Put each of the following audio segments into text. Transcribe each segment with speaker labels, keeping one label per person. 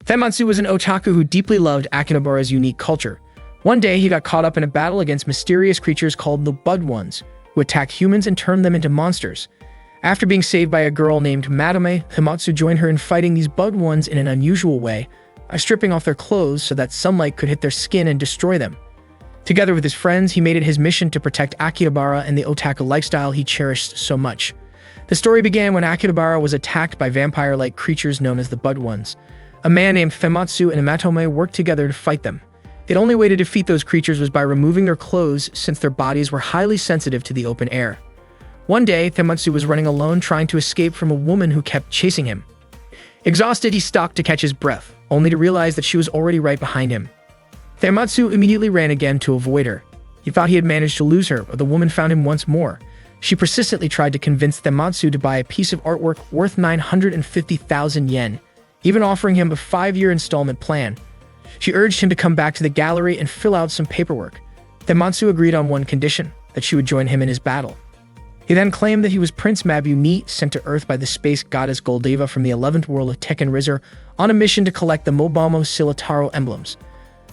Speaker 1: Famitsu was an otaku who deeply loved Akihabara's unique culture. One day, he got caught up in a battle against mysterious creatures called the Bud Ones, who attacked humans and turned them into monsters. After being saved by a girl named Madame, Famitsu joined her in fighting these Bud Ones in an unusual way, by stripping off their clothes so that sunlight could hit their skin and destroy them. Together with his friends, he made it his mission to protect Akihabara and the otaku lifestyle he cherished so much. The story began when Akihabara was attacked by vampire-like creatures known as the Bud Ones. A man named Famitsu and Madame worked together to fight them. The only way to defeat those creatures was by removing their clothes, since their bodies were highly sensitive to the open air. One day, Famitsu was running alone trying to escape from a woman who kept chasing him. Exhausted, he stopped to catch his breath, only to realize that she was already right behind him. Famitsu immediately ran again to avoid her. He thought he had managed to lose her, but the woman found him once more. She persistently tried to convince Famitsu to buy a piece of artwork worth 950,000 yen, even offering him a 5-year installment plan. She urged him to come back to the gallery and fill out some paperwork. Famitsu agreed on one condition, that she would join him in his battle. He then claimed that he was Prince Mabu-ni, sent to Earth by the space goddess Goldeva from the 11th world of Tekken Rizzer, on a mission to collect the Mobamo Silitaro emblems.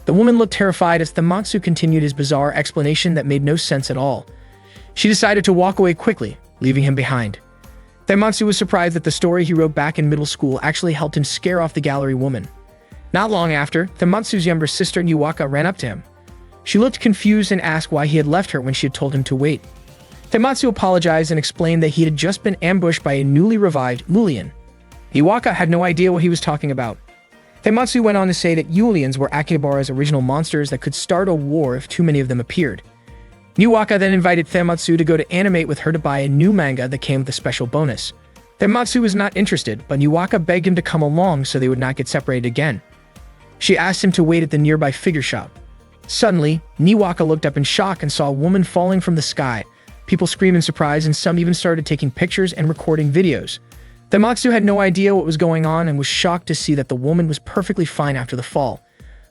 Speaker 1: The woman looked terrified as Famitsu continued his bizarre explanation that made no sense at all. She decided to walk away quickly, leaving him behind. Famitsu was surprised that the story he wrote back in middle school actually helped him scare off the gallery woman. Not long after, Famitsu's younger sister Niwaka ran up to him. She looked confused and asked why he had left her when she had told him to wait. Famitsu apologized and explained that he had just been ambushed by a newly revived Mulian. Niwaka had no idea what he was talking about. Famitsu went on to say that Ulians were Akihabara's original monsters that could start a war if too many of them appeared. Niwaka then invited Famitsu to go to animate with her to buy a new manga that came with a special bonus. Famitsu was not interested, but Niwaka begged him to come along so they would not get separated again. She asked him to wait at the nearby figure shop. Suddenly, Niwaka looked up in shock and saw a woman falling from the sky. People screamed in surprise, and some even started taking pictures and recording videos. Famitsu had no idea what was going on and was shocked to see that the woman was perfectly fine after the fall.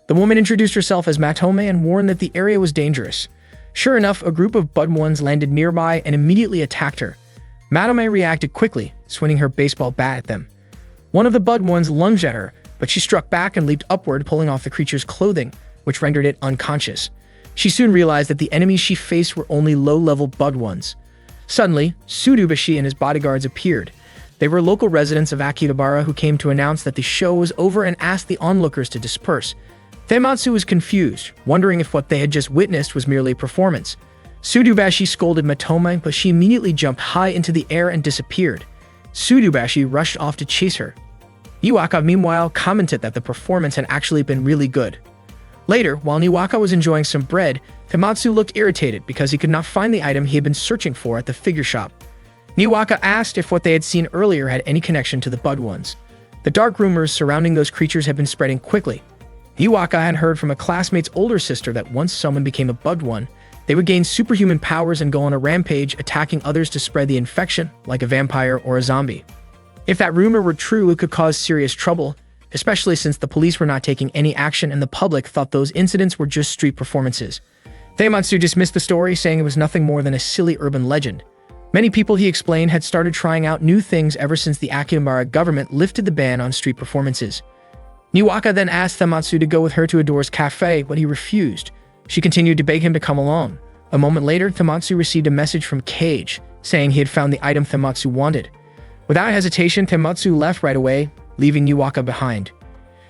Speaker 1: The woman introduced herself as Matome and warned that the area was dangerous. Sure enough, a group of Bud Ones landed nearby and immediately attacked her. Matome reacted quickly, swinging her baseball bat at them. One of the Bud Ones lunged at her, but she struck back and leaped upward, pulling off the creature's clothing, which rendered it unconscious. She soon realized that the enemies she faced were only low-level Bud Ones. Suddenly, Tsurubashi and his bodyguards appeared. They were local residents of Akihabara who came to announce that the show was over and asked the onlookers to disperse. Famitsu was confused, wondering if what they had just witnessed was merely a performance. Tsurubashi scolded Matome, but she immediately jumped high into the air and disappeared. Tsurubashi rushed off to chase her. Niwaka, meanwhile, commented that the performance had actually been really good. Later, while Niwaka was enjoying some bread, Famitsu looked irritated because he could not find the item he had been searching for at the figure shop. Niwaka asked if what they had seen earlier had any connection to the Bud Ones. The dark rumors surrounding those creatures had been spreading quickly. Niwaka had heard from a classmate's older sister that once someone became a Bud One, they would gain superhuman powers and go on a rampage, attacking others to spread the infection, like a vampire or a zombie. If that rumor were true, it could cause serious trouble, especially since the police were not taking any action and the public thought those incidents were just street performances. Famitsu dismissed the story, saying it was nothing more than a silly urban legend. Many people, he explained, had started trying out new things ever since the Akihabara government lifted the ban on street performances. Niwaka then asked Famitsu to go with her to Adore's cafe, but he refused. She continued to beg him to come along. A moment later, Famitsu received a message from Cage, saying he had found the item Famitsu wanted. Without hesitation, Famitsu left right away, leaving Niwaka behind.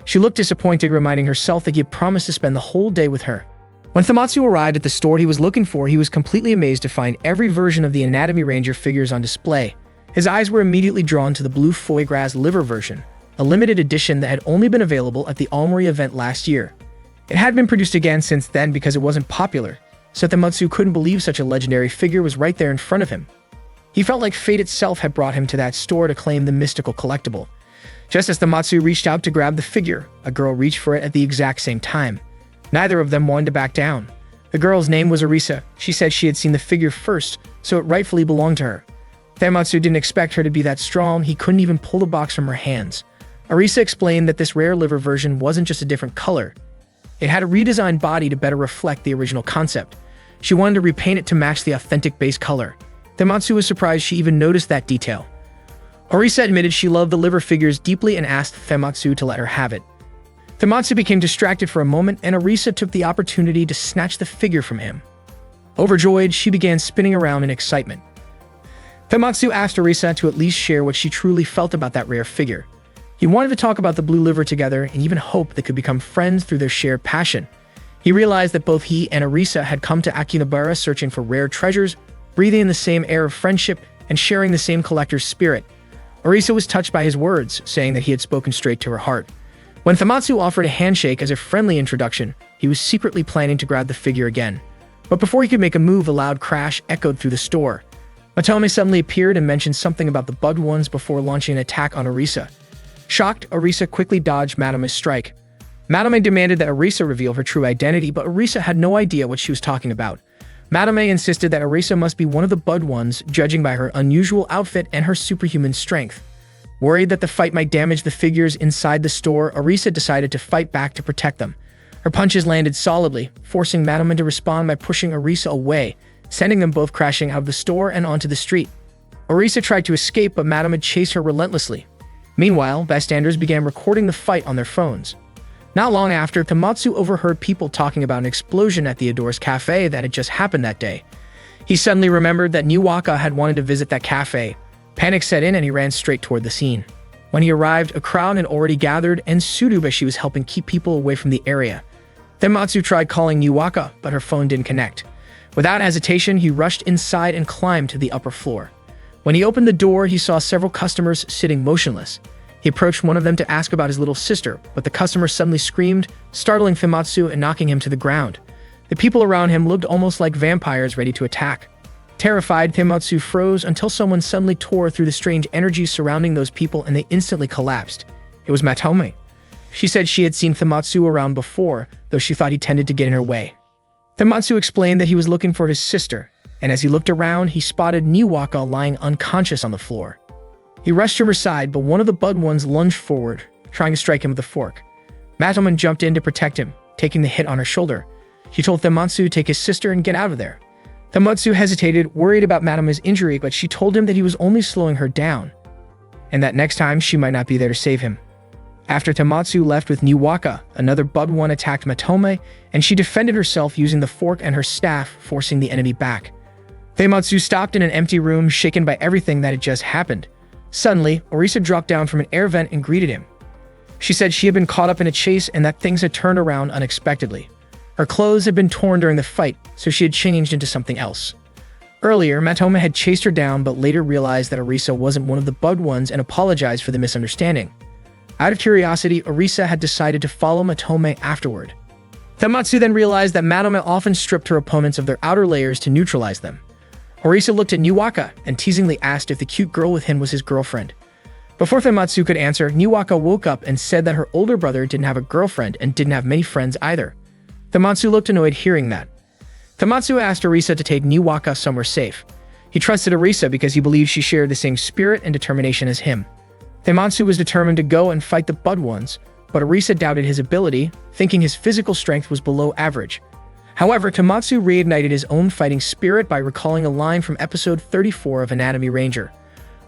Speaker 1: She looked disappointed, reminding herself that he had promised to spend the whole day with her. When Famitsu arrived at the store he was looking for, he was completely amazed to find every version of the Anatomy Ranger figures on display. His eyes were immediately drawn to the blue foie gras liver version, a limited edition that had only been available at the Almori event last year. It had been produced again since then because it wasn't popular, so Famitsu couldn't believe such a legendary figure was right there in front of him. He felt like fate itself had brought him to that store to claim the mystical collectible. Just as Famitsu reached out to grab the figure, a girl reached for it at the exact same time. Neither of them wanted to back down. The girl's name was Arisa. She said she had seen the figure first, so it rightfully belonged to her. Famitsu didn't expect her to be that strong. He couldn't even pull the box from her hands. Arisa explained that this rare liver version wasn't just a different color. It had a redesigned body to better reflect the original concept. She wanted to repaint it to match the authentic base color. Famitsu was surprised she even noticed that detail. Arisa admitted she loved the liver figures deeply and asked Famitsu to let her have it. Tematsu became distracted for a moment, and Arisa took the opportunity to snatch the figure from him. Overjoyed, she began spinning around in excitement. Tematsu asked Arisa to at least share what she truly felt about that rare figure. He wanted to talk about the blue liver together and even hope they could become friends through their shared passion. He realized that both he and Arisa had come to Akihabara searching for rare treasures, breathing in the same air of friendship and sharing the same collector's spirit. Arisa was touched by his words, saying that he had spoken straight to her heart. When Tematsu offered a handshake as a friendly introduction, he was secretly planning to grab the figure again. But before he could make a move, a loud crash echoed through the store. Matome suddenly appeared and mentioned something about the Bud Ones before launching an attack on Arisa. Shocked, Arisa quickly dodged Matome's strike. Matome demanded that Arisa reveal her true identity, but Arisa had no idea what she was talking about. Matome insisted that Arisa must be one of the Bud Ones, judging by her unusual outfit and her superhuman strength. Worried that the fight might damage the figures inside the store, Arisa decided to fight back to protect them. Her punches landed solidly, forcing Matome to respond by pushing Arisa away, sending them both crashing out of the store and onto the street. Arisa tried to escape, but Matome chased her relentlessly. Meanwhile, bystanders began recording the fight on their phones. Not long after, Tematsu overheard people talking about an explosion at the Adores Cafe that had just happened that day. He suddenly remembered that Niwaka had wanted to visit that cafe. Panic set in and he ran straight toward the scene. When he arrived, a crowd had already gathered, and Tsuruba she was helping keep people away from the area. Tematsu tried calling Niwaka, but her phone didn't connect. Without hesitation, he rushed inside and climbed to the upper floor. When he opened the door, he saw several customers sitting motionless. He approached one of them to ask about his little sister, but the customer suddenly screamed, startling Tematsu and knocking him to the ground. The people around him looked almost like vampires ready to attack. Terrified, Tematsu froze until someone suddenly tore through the strange energy surrounding those people and they instantly collapsed. It was Matome. She said she had seen Tematsu around before, though she thought he tended to get in her way. Tematsu explained that he was looking for his sister, and as he looked around, he spotted Niwaka lying unconscious on the floor. He rushed to her side, but one of the Bud Ones lunged forward, trying to strike him with a fork. Matome jumped in to protect him, taking the hit on her shoulder. She told Tematsu to take his sister and get out of there. Tematsu hesitated, worried about Matome's injury, but she told him that he was only slowing her down, and that next time she might not be there to save him. After Tematsu left with Niwaka, another Bud One attacked Matome, and she defended herself using the fork and her staff, forcing the enemy back. Tematsu stopped in an empty room, shaken by everything that had just happened. Suddenly, Arisa dropped down from an air vent and greeted him. She said she had been caught up in a chase and that things had turned around unexpectedly. Her clothes had been torn during the fight, so she had changed into something else. Earlier, Matome had chased her down, but later realized that Arisa wasn't one of the Bud Ones and apologized for the misunderstanding. Out of curiosity, Arisa had decided to follow Matome afterward. Tematsu then realized that Matome often stripped her opponents of their outer layers to neutralize them. Arisa looked at Niwaka and teasingly asked if the cute girl with him was his girlfriend. Before Tematsu could answer, Niwaka woke up and said that her older brother didn't have a girlfriend and didn't have many friends either. Tematsu looked annoyed hearing that. Tematsu asked Arisa to take Niwaka somewhere safe. He trusted Arisa because he believed she shared the same spirit and determination as him. Tematsu was determined to go and fight the Bud Ones, but Arisa doubted his ability, thinking his physical strength was below average. However, Tematsu reignited his own fighting spirit by recalling a line from episode 34 of Anatomy Ranger.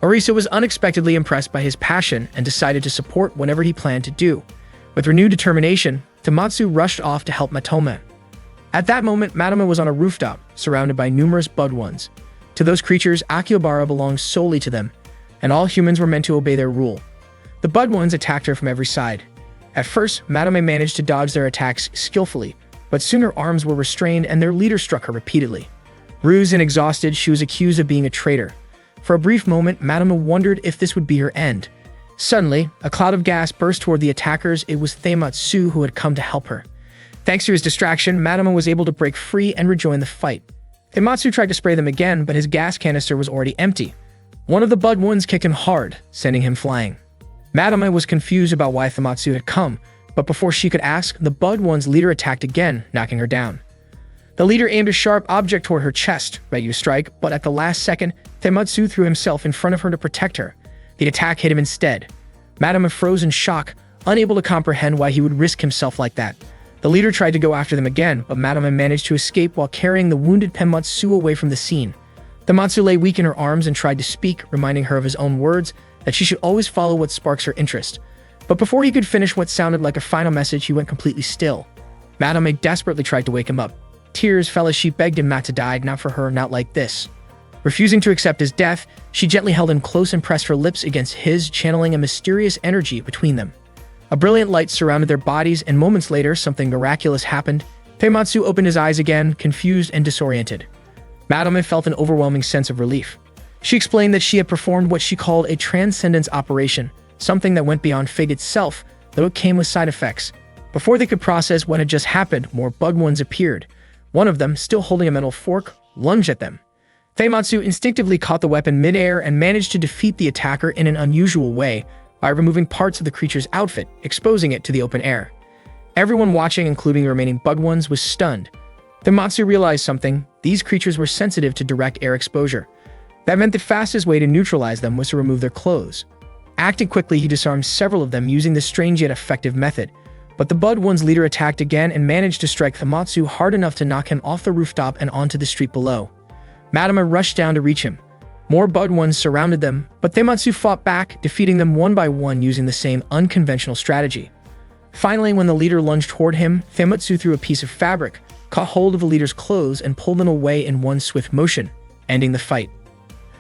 Speaker 1: Arisa was unexpectedly impressed by his passion and decided to support whatever he planned to do. With renewed determination, Tematsu rushed off to help Matome. At that moment, Matome was on a rooftop, surrounded by numerous Bud Ones. To those creatures, Akihabara belonged solely to them, and all humans were meant to obey their rule. The Bud Ones attacked her from every side. At first, Matome managed to dodge their attacks skillfully, but soon her arms were restrained and their leader struck her repeatedly. Bruised and exhausted, she was accused of being a traitor. For a brief moment, Matome wondered if this would be her end. Suddenly, a cloud of gas burst toward the attackers. It was Tematsu who had come to help her. Thanks to his distraction, Matome was able to break free and rejoin the fight. Tematsu tried to spray them again, but his gas canister was already empty. One of the Bud Ones kicked him hard, sending him flying. Matome was confused about why Tematsu had come, but before she could ask, the Bud One's leader attacked again, knocking her down. The leader aimed a sharp object toward her chest, ready to strike, but at the last second, Tematsu threw himself in front of her to protect her. The attack hit him instead. Matome froze in shock, unable to comprehend why he would risk himself like that. The leader tried to go after them again, but Matome managed to escape while carrying the wounded Tematsu away from the scene. Tematsu lay weak in her arms and tried to speak, reminding her of his own words, that she should always follow what sparks her interest. But before he could finish what sounded like a final message, he went completely still. Madame desperately tried to wake him up. Tears fell as she begged him not to die, not for her, not like this. Refusing to accept his death, she gently held him close and pressed her lips against his, channeling a mysterious energy between them. A brilliant light surrounded their bodies, and moments later, something miraculous happened. Feimatsu opened his eyes again, confused and disoriented. Madame felt an overwhelming sense of relief. She explained that she had performed what she called a transcendence operation, something that went beyond fate itself, though it came with side effects. Before they could process what had just happened, more bug ones appeared. One of them, still holding a metal fork, lunged at them. Feimatsu instinctively caught the weapon midair and managed to defeat the attacker in an unusual way by removing parts of the creature's outfit, exposing it to the open air. Everyone watching, including the remaining bug ones, was stunned. Feimatsu realized something: these creatures were sensitive to direct air exposure. That meant the fastest way to neutralize them was to remove their clothes. Acting quickly, he disarmed several of them using this strange yet effective method. But the Bud One's leader attacked again and managed to strike Feimatsu hard enough to knock him off the rooftop and onto the street below. Madame rushed down to reach him. More Bud Ones surrounded them, but Feimatsu fought back, defeating them one by one using the same unconventional strategy. Finally, when the leader lunged toward him, Feimatsu threw a piece of fabric, caught hold of the leader's clothes, and pulled them away in one swift motion, ending the fight.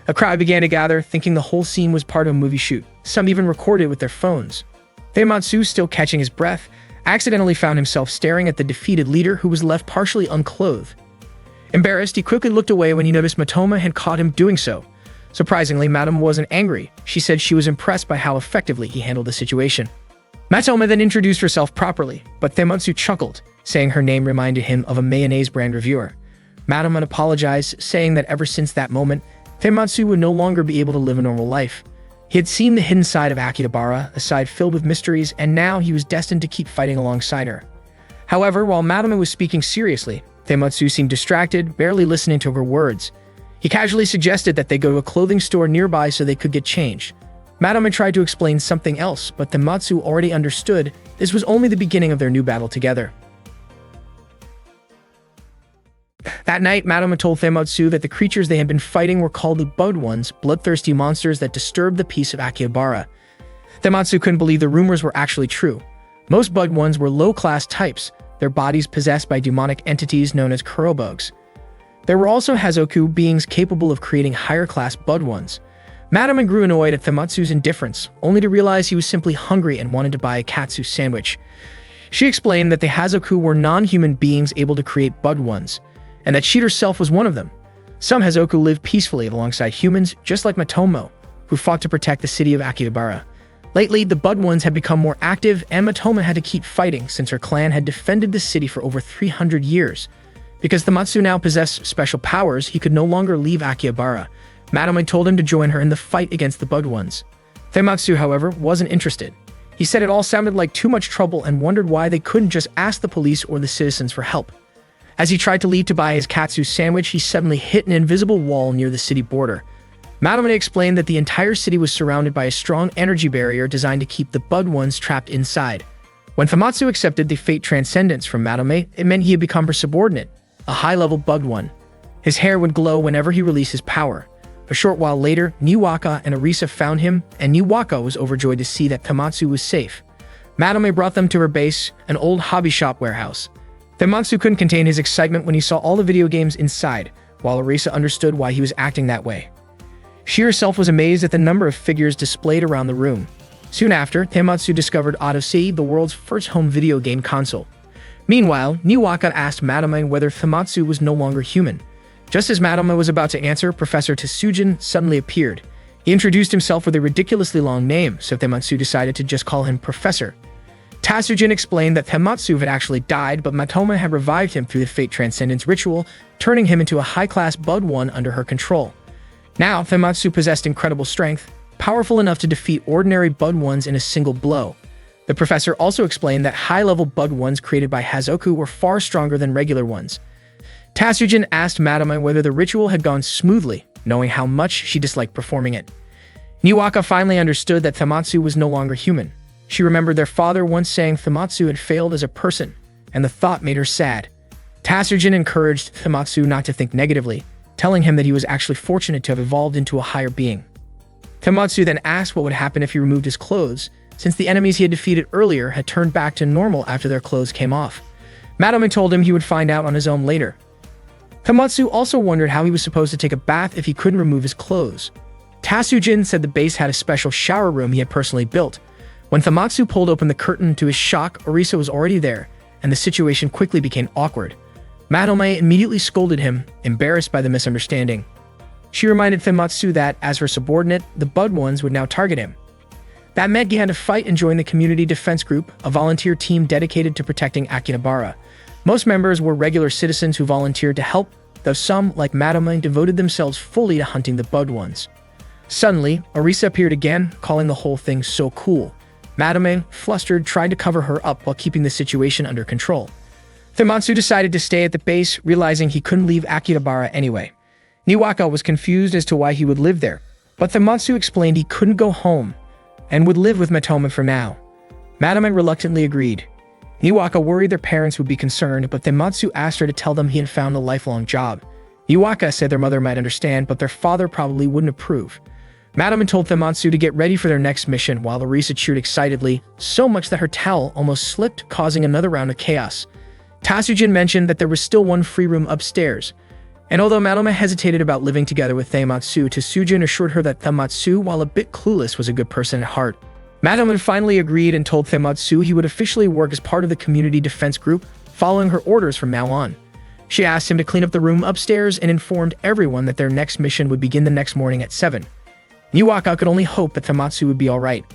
Speaker 1: A crowd began to gather, thinking the whole scene was part of a movie shoot. Some even recorded it with their phones. Feimatsu, still catching his breath, accidentally found himself staring at the defeated leader, who was left partially unclothed. Embarrassed, he quickly looked away when he noticed Matoma had caught him doing so. Surprisingly, Madame wasn't angry. She said she was impressed by how effectively he handled the situation. Matoma then introduced herself properly, but Feimatsu chuckled, saying her name reminded him of a mayonnaise brand reviewer. Madame apologized, saying that ever since that moment, Feimatsu would no longer be able to live a normal life. He had seen the hidden side of Akihabara, a side filled with mysteries, and now he was destined to keep fighting alongside her. However, while Madame was speaking seriously, Feimatsu seemed distracted, barely listening to her words. He casually suggested that they go to a clothing store nearby so they could get changed. Madame tried to explain something else, but Feimatsu already understood this was only the beginning of their new battle together. That night, Madame told Feimatsu that the creatures they had been fighting were called the Bud Ones, bloodthirsty monsters that disturbed the peace of Akihabara. Feimatsu couldn't believe the rumors were actually true. Most Bud Ones were low-class types, their bodies possessed by demonic entities known as kurobugs. There were also Hazoku, beings capable of creating higher-class Bud Ones. Madame grew annoyed at Feimatsu's indifference, only to realize he was simply hungry and wanted to buy a katsu sandwich. She explained that the Hazoku were non-human beings able to create Bud Ones, and that she herself was one of them. Some Hazoku lived peacefully alongside humans, just like Matoma, who fought to protect the city of Akihabara. Lately, the Bud Ones had become more active, and Matoma had to keep fighting since her clan had defended the city for over 300 years. Because Feimatsu now possessed special powers, he could no longer leave Akihabara. Madame told him to join her in the fight against the Bud Ones. Feimatsu, however, wasn't interested. He said it all sounded like too much trouble and wondered why they couldn't just ask the police or the citizens for help. As he tried to leave to buy his katsu sandwich, he suddenly hit an invisible wall near the city border. Madame explained that the entire city was surrounded by a strong energy barrier designed to keep the Bud Ones trapped inside. When Feimatsu accepted the fate transcendence from Madame, it meant he had become her subordinate, a high-level Bud One. His hair would glow whenever he released his power. A short while later, Niwaka and Arisa found him, and Niwaka was overjoyed to see that Feimatsu was safe. Madame brought them to her base, an old hobby shop warehouse. Feimatsu couldn't contain his excitement when he saw all the video games inside, while Arisa understood why he was acting that way. She herself was amazed at the number of figures displayed around the room. Soon after, Feimatsu discovered Odyssey, the world's first home video game console. Meanwhile, Niwaka asked Madame whether Feimatsu was no longer human. Just as Madame was about to answer, Professor Tsujin suddenly appeared. He introduced himself with a ridiculously long name, so Feimatsu decided to just call him Professor. Tsujin explained that Feimatsu had actually died, but Matoma had revived him through the Fate Transcendence ritual, turning him into a high-class Bud One under her control. Now, Feimatsu possessed incredible strength, powerful enough to defeat ordinary Bud Ones in a single blow. The professor also explained that high-level Bud Ones created by Hazoku were far stronger than regular ones. Tsujin asked Madame whether the ritual had gone smoothly, knowing how much she disliked performing it. Niwaka finally understood that Feimatsu was no longer human. She remembered their father once saying Feimatsu had failed as a person, and the thought made her sad. Tsujin encouraged Feimatsu not to think negatively, telling him that he was actually fortunate to have evolved into a higher being. Feimatsu then asked what would happen if he removed his clothes, since the enemies he had defeated earlier had turned back to normal after their clothes came off. Madame told him he would find out on his own later. Tamatsu also wondered how he was supposed to take a bath if he couldn't remove his clothes. Tatsujin said the base had a special shower room he had personally built. When Tamatsu pulled open the curtain, to his shock, Orisa was already there, and the situation quickly became awkward. Madame immediately scolded him, embarrassed by the misunderstanding. She reminded Tamatsu that, as her subordinate, the Bud Ones would now target him. That meant he had to fight and join the Community Defense Group, a volunteer team dedicated to protecting Akihabara. Most members were regular citizens who volunteered to help, though some, like Madame, devoted themselves fully to hunting the Bud Ones. Suddenly, Orisa appeared again, calling the whole thing so cool. Madame, flustered, tried to cover her up while keeping the situation under control. Tamatsu decided to stay at the base, realizing he couldn't leave Akihabara anyway. Niwaka was confused as to why he would live there, but Tamatsu explained he couldn't go home and would live with Matoma for now. Madame reluctantly agreed. Niwaka worried their parents would be concerned, but Tamatsu asked her to tell them he had found a lifelong job. Niwaka said their mother might understand, but their father probably wouldn't approve. Madame told Tamatsu to get ready for their next mission, while Orisa cheered excitedly, so much that her towel almost slipped, causing another round of chaos. Tatsujin mentioned that there was still one free room upstairs, and although Madame hesitated about living together with Tamatsu, Tatsujin assured her that Tamatsu, while a bit clueless, was a good person at heart. Madame finally agreed and told Tamatsu he would officially work as part of the Community Defense Group, following her orders from now on. She asked him to clean up the room upstairs and informed everyone that their next mission would begin the next morning at 7. Niwaka could only hope that Tamatsu would be alright.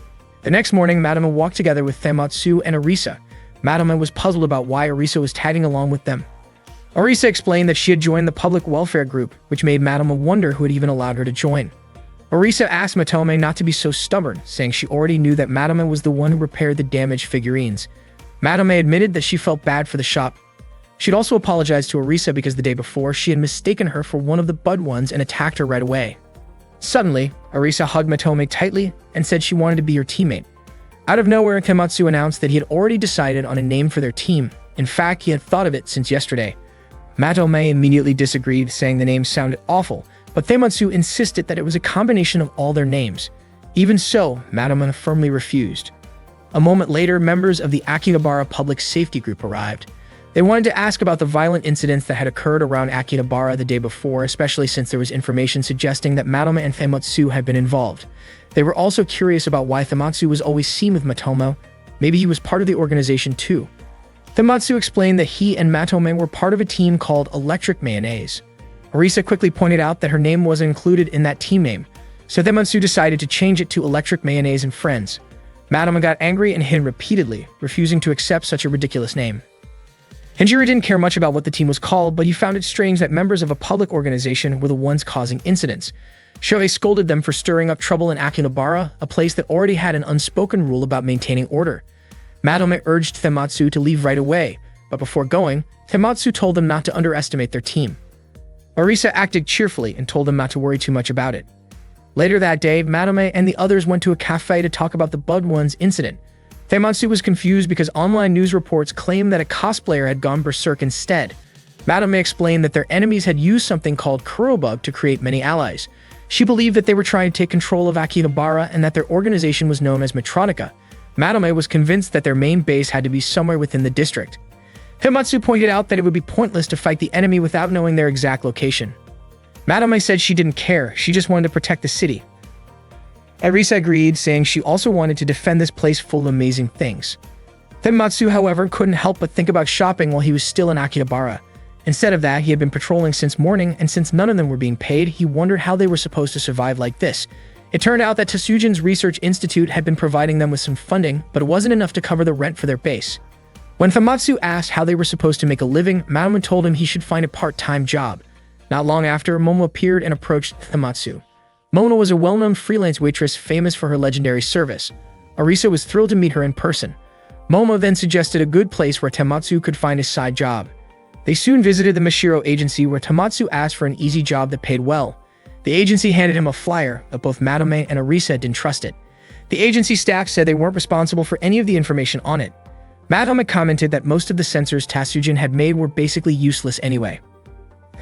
Speaker 1: The next morning, Madame walked together with Tamatsu and Orisa. Madame was puzzled about why Orisa was tagging along with them. Orisa explained that she had joined the public welfare group, which made Madame wonder who had even allowed her to join. Orisa asked Matome not to be so stubborn, saying she already knew that Madame was the one who repaired the damaged figurines. Madame admitted that she felt bad for the shop. She'd also apologized to Orisa because the day before she had mistaken her for one of the Bud Ones and attacked her right away. Suddenly, Orisa hugged Matome tightly and said she wanted to be her teammate. Out of nowhere, Tamatsu announced that he had already decided on a name for their team. In fact, he had thought of it since yesterday. Matome immediately disagreed, saying the name sounded awful, but Tamatsu insisted that it was a combination of all their names. Even so, Madame firmly refused. A moment later, members of the Akihabara Public Safety Group arrived. They wanted to ask about the violent incidents that had occurred around Akihabara the day before, especially since there was information suggesting that Madame and Tamatsu had been involved. They were also curious about why Tamatsu was always seen with Matomo. Maybe he was part of the organization too. Tamatsu explained that he and Matome were part of a team called Electric Mayonnaise. Orisa quickly pointed out that her name wasn't included in that team name, so Tamatsu decided to change it to Electric Mayonnaise and Friends. Madame got angry and hit him repeatedly, refusing to accept such a ridiculous name. Hinjiro didn't care much about what the team was called, but he found it strange that members of a public organization were the ones causing incidents. Shohei scolded them for stirring up trouble in Akihabara, a place that already had an unspoken rule about maintaining order. Madame urged Tamatsu to leave right away, but before going, Tamatsu told them not to underestimate their team. Orisa acted cheerfully and told them not to worry too much about it. Later that day, Madame and the others went to a cafe to talk about the Bud Ones incident. Tamatsu was confused because online news reports claimed that a cosplayer had gone berserk instead. Madame explained that their enemies had used something called Kurobug to create many allies. She believed that they were trying to take control of Akihabara and that their organization was known as Metronica. Madame was convinced that their main base had to be somewhere within the district. Tamatsu pointed out that it would be pointless to fight the enemy without knowing their exact location. Madame said she didn't care, she just wanted to protect the city. Orisa agreed, saying she also wanted to defend this place full of amazing things. Tamatsu, however, couldn't help but think about shopping while he was still in Akihabara. Instead of that, he had been patrolling since morning, and since none of them were being paid, he wondered how they were supposed to survive like this. It turned out that Tatsujin's Research Institute had been providing them with some funding, but it wasn't enough to cover the rent for their base. When Tamatsu asked how they were supposed to make a living, Madame told him he should find a part-time job. Not long after, Momo appeared and approached Tamatsu. Momo was a well-known freelance waitress famous for her legendary service. Orisa was thrilled to meet her in person. Momo then suggested a good place where Tamatsu could find a side job. They soon visited the Mashiro agency, where Tamatsu asked for an easy job that paid well. The agency handed him a flyer, but both Madame and Orisa didn't trust it. The agency staff said they weren't responsible for any of the information on it. Madame commented that most of the sensors Tatsujin had made were basically useless anyway.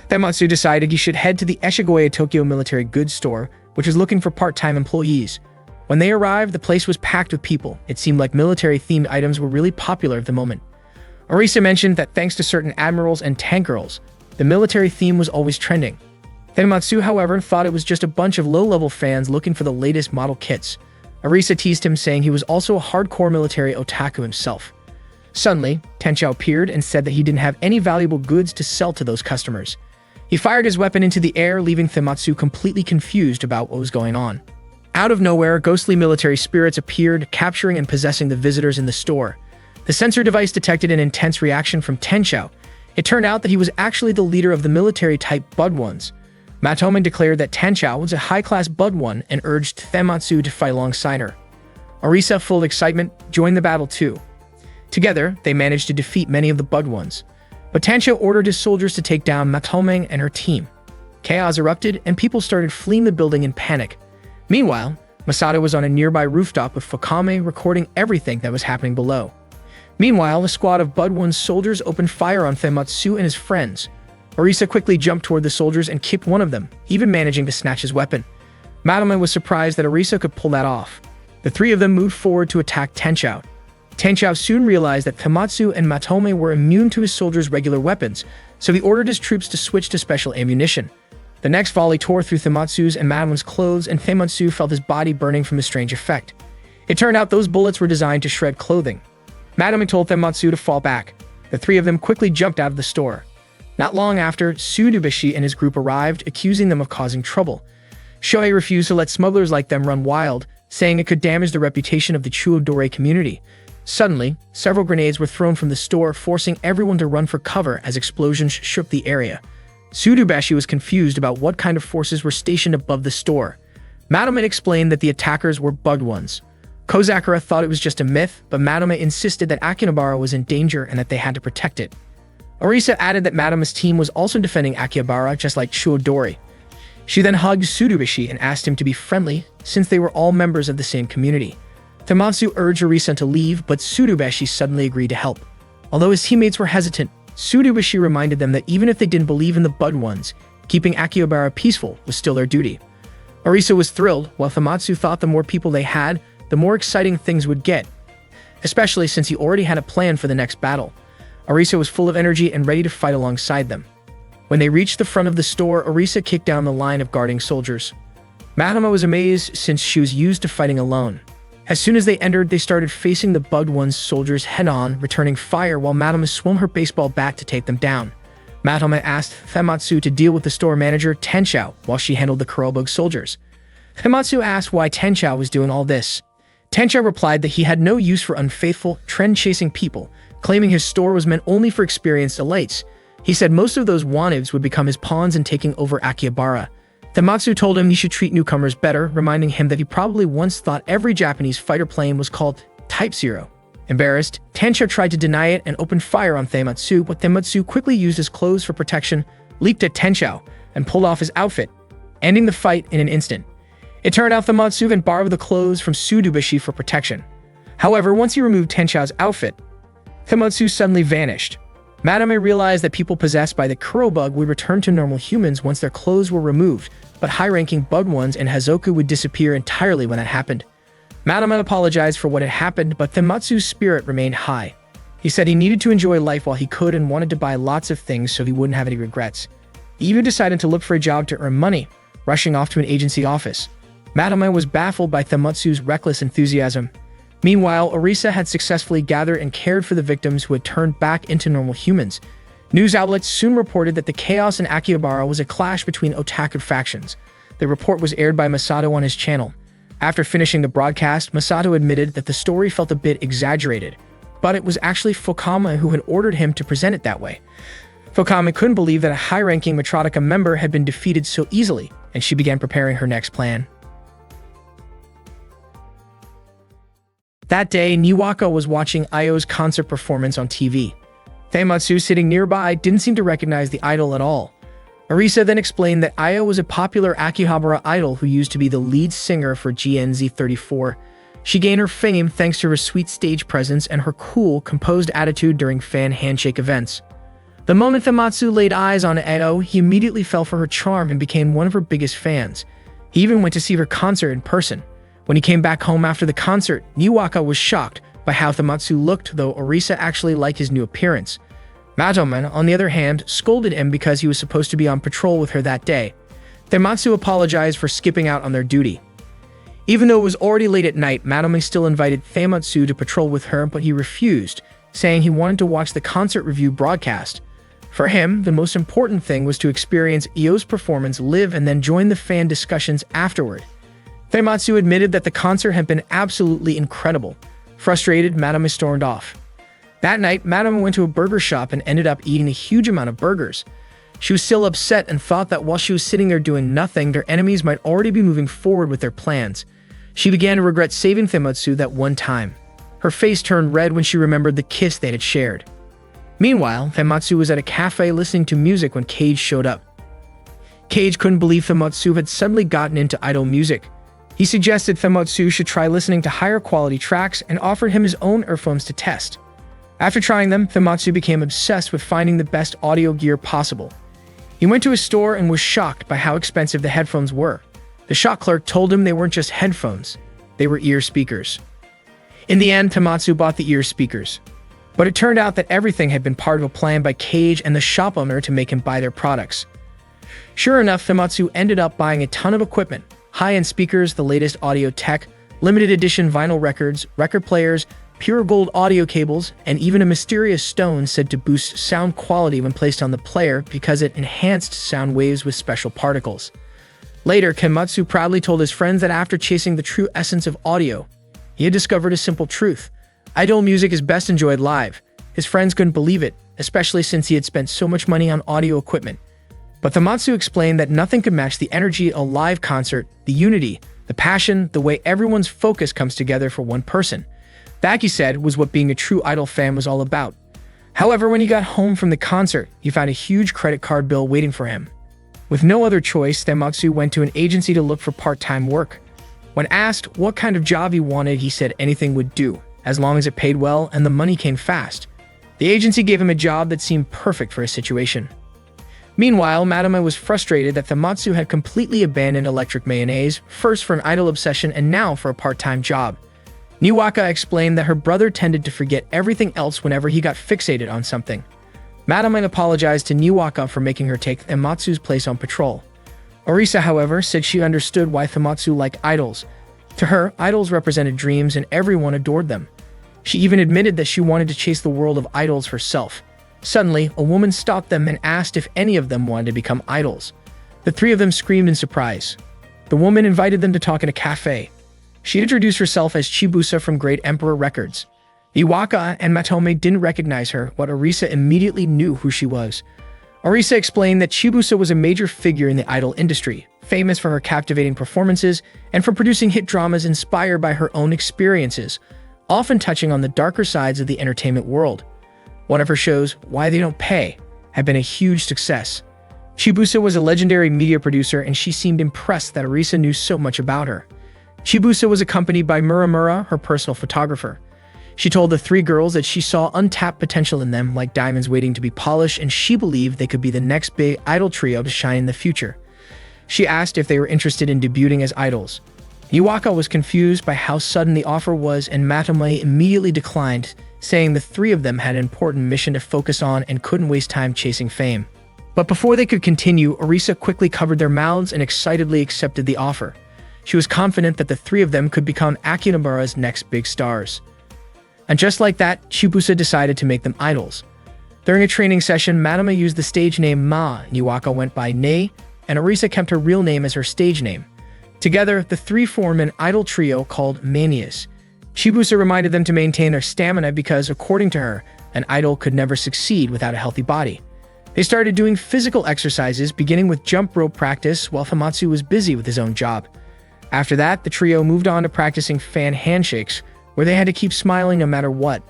Speaker 1: Tamatsu decided he should head to the Eshigoya Tokyo Military Goods Store, which was looking for part-time employees. When they arrived, the place was packed with people. It seemed like military-themed items were really popular at the moment. Orisa mentioned that thanks to certain admirals and tank girls, the military theme was always trending. Tematsu, however, thought it was just a bunch of low-level fans looking for the latest model kits. Orisa teased him, saying he was also a hardcore military otaku himself. Suddenly, Tenchao appeared and said that he didn't have any valuable goods to sell to those customers. He fired his weapon into the air, leaving Tematsu completely confused about what was going on. Out of nowhere, ghostly military spirits appeared, capturing and possessing the visitors in the store. The sensor device detected an intense reaction from Tenchao. It turned out that he was actually the leader of the military-type Bud Ones. Matome declared that Tenchao was a high-class Bud One and urged Tematsu to fight alongside her. Orisa, full of excitement, joined the battle too. Together, they managed to defeat many of the Bud Ones. But Tenchao ordered his soldiers to take down Matome and her team. Chaos erupted, and people started fleeing the building in panic. Meanwhile, Masato was on a nearby rooftop with Fukame recording everything that was happening below. Meanwhile, a squad of Bud One's soldiers opened fire on Tematsu and his friends. Orisa quickly jumped toward the soldiers and kicked one of them, even managing to snatch his weapon. Matome was surprised that Orisa could pull that off. The three of them moved forward to attack Tenchao. Tenchao soon realized that Tematsu and Matome were immune to his soldiers' regular weapons, so he ordered his troops to switch to special ammunition. The next volley tore through Tematsu's and Matome's clothes, and Tematsu felt his body burning from the strange effect. It turned out those bullets were designed to shred clothing. Matome told Tematsu to fall back. The three of them quickly jumped out of the store. Not long after, Tsurubashi and his group arrived, accusing them of causing trouble. Shohei refused to let smugglers like them run wild, saying it could damage the reputation of the Chuodore community. Suddenly, several grenades were thrown from the store, forcing everyone to run for cover as explosions shook the area. Tsurubashi was confused about what kind of forces were stationed above the store. Matome explained that the attackers were Bud Ones. Kozakura thought it was just a myth, but Matome insisted that Akihabara was in danger and that they had to protect it. Orisa added that Matome's team was also defending Akihabara, just like Chuodori. She then hugged Tsurubashi and asked him to be friendly, since they were all members of the same community. Tematsu urged Orisa to leave, but Tsurubashi suddenly agreed to help. Although his teammates were hesitant, Tsurubashi reminded them that even if they didn't believe in the Bud Ones, keeping Akihabara peaceful was still their duty. Orisa was thrilled, while Tematsu thought the more people they had, the more exciting things would get, especially since he already had a plan for the next battle. Orisa was full of energy and ready to fight alongside them. When they reached the front of the store, Orisa kicked down the line of guarding soldiers. Matome was amazed since she was used to fighting alone. As soon as they entered, they started facing the Bud One's soldiers head-on, returning fire while Matome swung her baseball bat to take them down. Matome asked Tematsu to deal with the store manager, Tenchao, while she handled the Kurobug soldiers. Tematsu asked why Tenchao was doing all this. Tenchao replied that he had no use for unfaithful, trend-chasing people, claiming his store was meant only for experienced elites. He said most of those wannaves would become his pawns in taking over Akihabara. Tematsu told him he should treat newcomers better, reminding him that he probably once thought every Japanese fighter plane was called Type 0. Embarrassed, Tenchao tried to deny it and opened fire on Tematsu, but Tematsu quickly used his clothes for protection, leaped at Tenchao, and pulled off his outfit, ending the fight in an instant. It turned out Tematsu then borrowed the clothes from Tsurubashi for protection. However, once he removed Tenchao's outfit, Tematsu suddenly vanished. Matome realized that people possessed by the Kurobug would return to normal humans once their clothes were removed, but high-ranking Bud Ones and Hazoku would disappear entirely when that happened. Matome apologized for what had happened, but Tematsu's spirit remained high. He said he needed to enjoy life while he could and wanted to buy lots of things so he wouldn't have any regrets. He even decided to look for a job to earn money, rushing off to an agency office. Matome was baffled by Tematsu's reckless enthusiasm. Meanwhile, Orisa had successfully gathered and cared for the victims who had turned back into normal humans. News outlets soon reported that the chaos in Akihabara was a clash between otaku factions. The report was aired by Masato on his channel. After finishing the broadcast, Masato admitted that the story felt a bit exaggerated, but it was actually Fukame who had ordered him to present it that way. Fukame couldn't believe that a high-ranking Matronica member had been defeated so easily, and she began preparing her next plan. That day, Niwaka was watching Ayo's concert performance on TV. Tematsu, sitting nearby, didn't seem to recognize the idol at all. Orisa then explained that Ayo was a popular Akihabara idol who used to be the lead singer for GNZ34. She gained her fame thanks to her sweet stage presence and her cool, composed attitude during fan handshake events. The moment Tematsu laid eyes on Ayo, he immediately fell for her charm and became one of her biggest fans. He even went to see her concert in person. When he came back home after the concert, Niwaka was shocked by how Famitsu looked, though Orisa actually liked his new appearance. Matome, on the other hand, scolded him because he was supposed to be on patrol with her that day. Famitsu apologized for skipping out on their duty. Even though it was already late at night, Matome still invited Famitsu to patrol with her, but he refused, saying he wanted to watch the concert review broadcast. For him, the most important thing was to experience Io's performance live and then join the fan discussions afterward. Famitsu admitted that the concert had been absolutely incredible. Frustrated, Matome stormed off. That night, Matome went to a burger shop and ended up eating a huge amount of burgers. She was still upset and thought that while she was sitting there doing nothing, their enemies might already be moving forward with their plans. She began to regret saving Famitsu that one time. Her face turned red when she remembered the kiss they had shared. Meanwhile, Famitsu was at a cafe listening to music when Cage showed up. Cage couldn't believe Famitsu had suddenly gotten into idol music. He suggested Famitsu should try listening to higher quality tracks and offered him his own earphones to test. After trying them, Famitsu became obsessed with finding the best audio gear possible. He went to a store and was shocked by how expensive the headphones were. The shop clerk told him they weren't just headphones, they were ear speakers. In the end, Famitsu bought the ear speakers. But it turned out that everything had been part of a plan by Cage and the shop owner to make him buy their products. Sure enough, Famitsu ended up buying a ton of equipment, high-end speakers, the latest audio tech, limited edition vinyl records, record players, pure gold audio cables, and even a mysterious stone said to boost sound quality when placed on the player because it enhanced sound waves with special particles. Later, Famitsu proudly told his friends that after chasing the true essence of audio, he had discovered a simple truth. Idol music is best enjoyed live. His friends couldn't believe it, especially since he had spent so much money on audio equipment. But Famitsu explained that nothing could match the energy at a live concert, the unity, the passion, the way everyone's focus comes together for one person. That, he said, was what being a true idol fan was all about. However, when he got home from the concert, he found a huge credit card bill waiting for him. With no other choice, Famitsu went to an agency to look for part-time work. When asked what kind of job he wanted, he said anything would do, as long as it paid well and the money came fast. The agency gave him a job that seemed perfect for his situation. Meanwhile, Matome was frustrated that Famitsu had completely abandoned electric mayonnaise, first for an idol obsession and now for a part-time job. Niwaka explained that her brother tended to forget everything else whenever he got fixated on something. Matome apologized to Niwaka for making her take Famitsu's place on patrol. Orisa, however, said she understood why Famitsu liked idols. To her, idols represented dreams and everyone adored them. She even admitted that she wanted to chase the world of idols herself. Suddenly, a woman stopped them and asked if any of them wanted to become idols. The three of them screamed in surprise. The woman invited them to talk in a cafe. She introduced herself as Chibusa from Great Emperor Records. Iwaka and Matome didn't recognize her, but Orisa immediately knew who she was. Orisa explained that Chibusa was a major figure in the idol industry, famous for her captivating performances and for producing hit dramas inspired by her own experiences, often touching on the darker sides of the entertainment world. One of her shows, Why They Don't Pay, had been a huge success. Chibusa was a legendary media producer and she seemed impressed that Orisa knew so much about her. Chibusa was accompanied by Muramura, her personal photographer. She told the three girls that she saw untapped potential in them, like diamonds waiting to be polished, and she believed they could be the next big idol trio to shine in the future. She asked if they were interested in debuting as idols. Niwaka was confused by how sudden the offer was, and Matome immediately declined, saying the three of them had an important mission to focus on and couldn't waste time chasing fame. But before they could continue, Orisa quickly covered their mouths and excitedly accepted the offer. She was confident that the three of them could become Akihabara's next big stars. And just like that, Chibusa decided to make them idols. During a training session, Matome used the stage name Ma, Niwaka went by Ne, and Orisa kept her real name as her stage name. Together, the three formed an idol trio called Manias. Chibusa reminded them to maintain their stamina because, according to her, an idol could never succeed without a healthy body. They started doing physical exercises, beginning with jump rope practice while Famitsu was busy with his own job. After that, the trio moved on to practicing fan handshakes, where they had to keep smiling no matter what.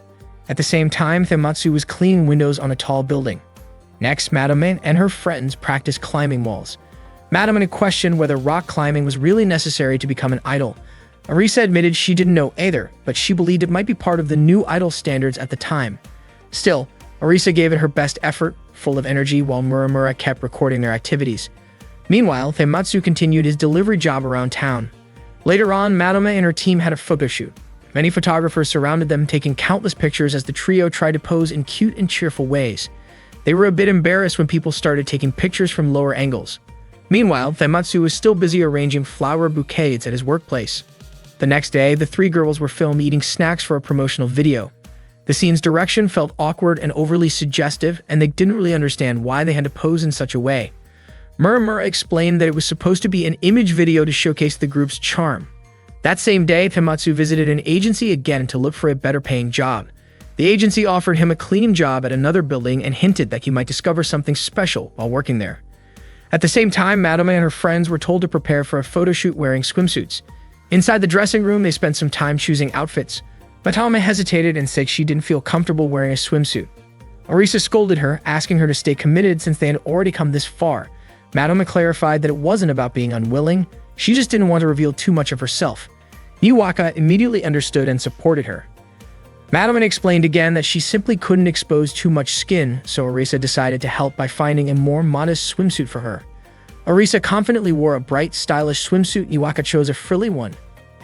Speaker 1: At the same time, Famitsu was cleaning windows on a tall building. Next, Matome and her friends practiced climbing walls. Matome questioned whether rock climbing was really necessary to become an idol. Orisa admitted she didn't know either, but she believed it might be part of the new idol standards at the time. Still, Orisa gave it her best effort, full of energy, while Muramura kept recording their activities. Meanwhile, Famitsu continued his delivery job around town. Later on, Madame and her team had a photo shoot. Many photographers surrounded them, taking countless pictures as the trio tried to pose in cute and cheerful ways. They were a bit embarrassed when people started taking pictures from lower angles. Meanwhile, Feimatsu was still busy arranging flower bouquets at his workplace. The next day, the three girls were filmed eating snacks for a promotional video. The scene's direction felt awkward and overly suggestive, and they didn't really understand why they had to pose in such a way. Muramura explained that it was supposed to be an image video to showcase the group's charm. That same day, Feimatsu visited an agency again to look for a better-paying job. The agency offered him a cleaning job at another building and hinted that he might discover something special while working there. At the same time, Madame and her friends were told to prepare for a photo shoot wearing swimsuits. Inside the dressing room, they spent some time choosing outfits. Madame hesitated and said she didn't feel comfortable wearing a swimsuit. Arisa scolded her, asking her to stay committed since they had already come this far. Madame clarified that it wasn't about being unwilling, she just didn't want to reveal too much of herself. Niwaka immediately understood and supported her. Madame explained again that she simply couldn't expose too much skin, so Arisa decided to help by finding a more modest swimsuit for her. Arisa confidently wore a bright, stylish swimsuit. Niwaka chose a frilly one,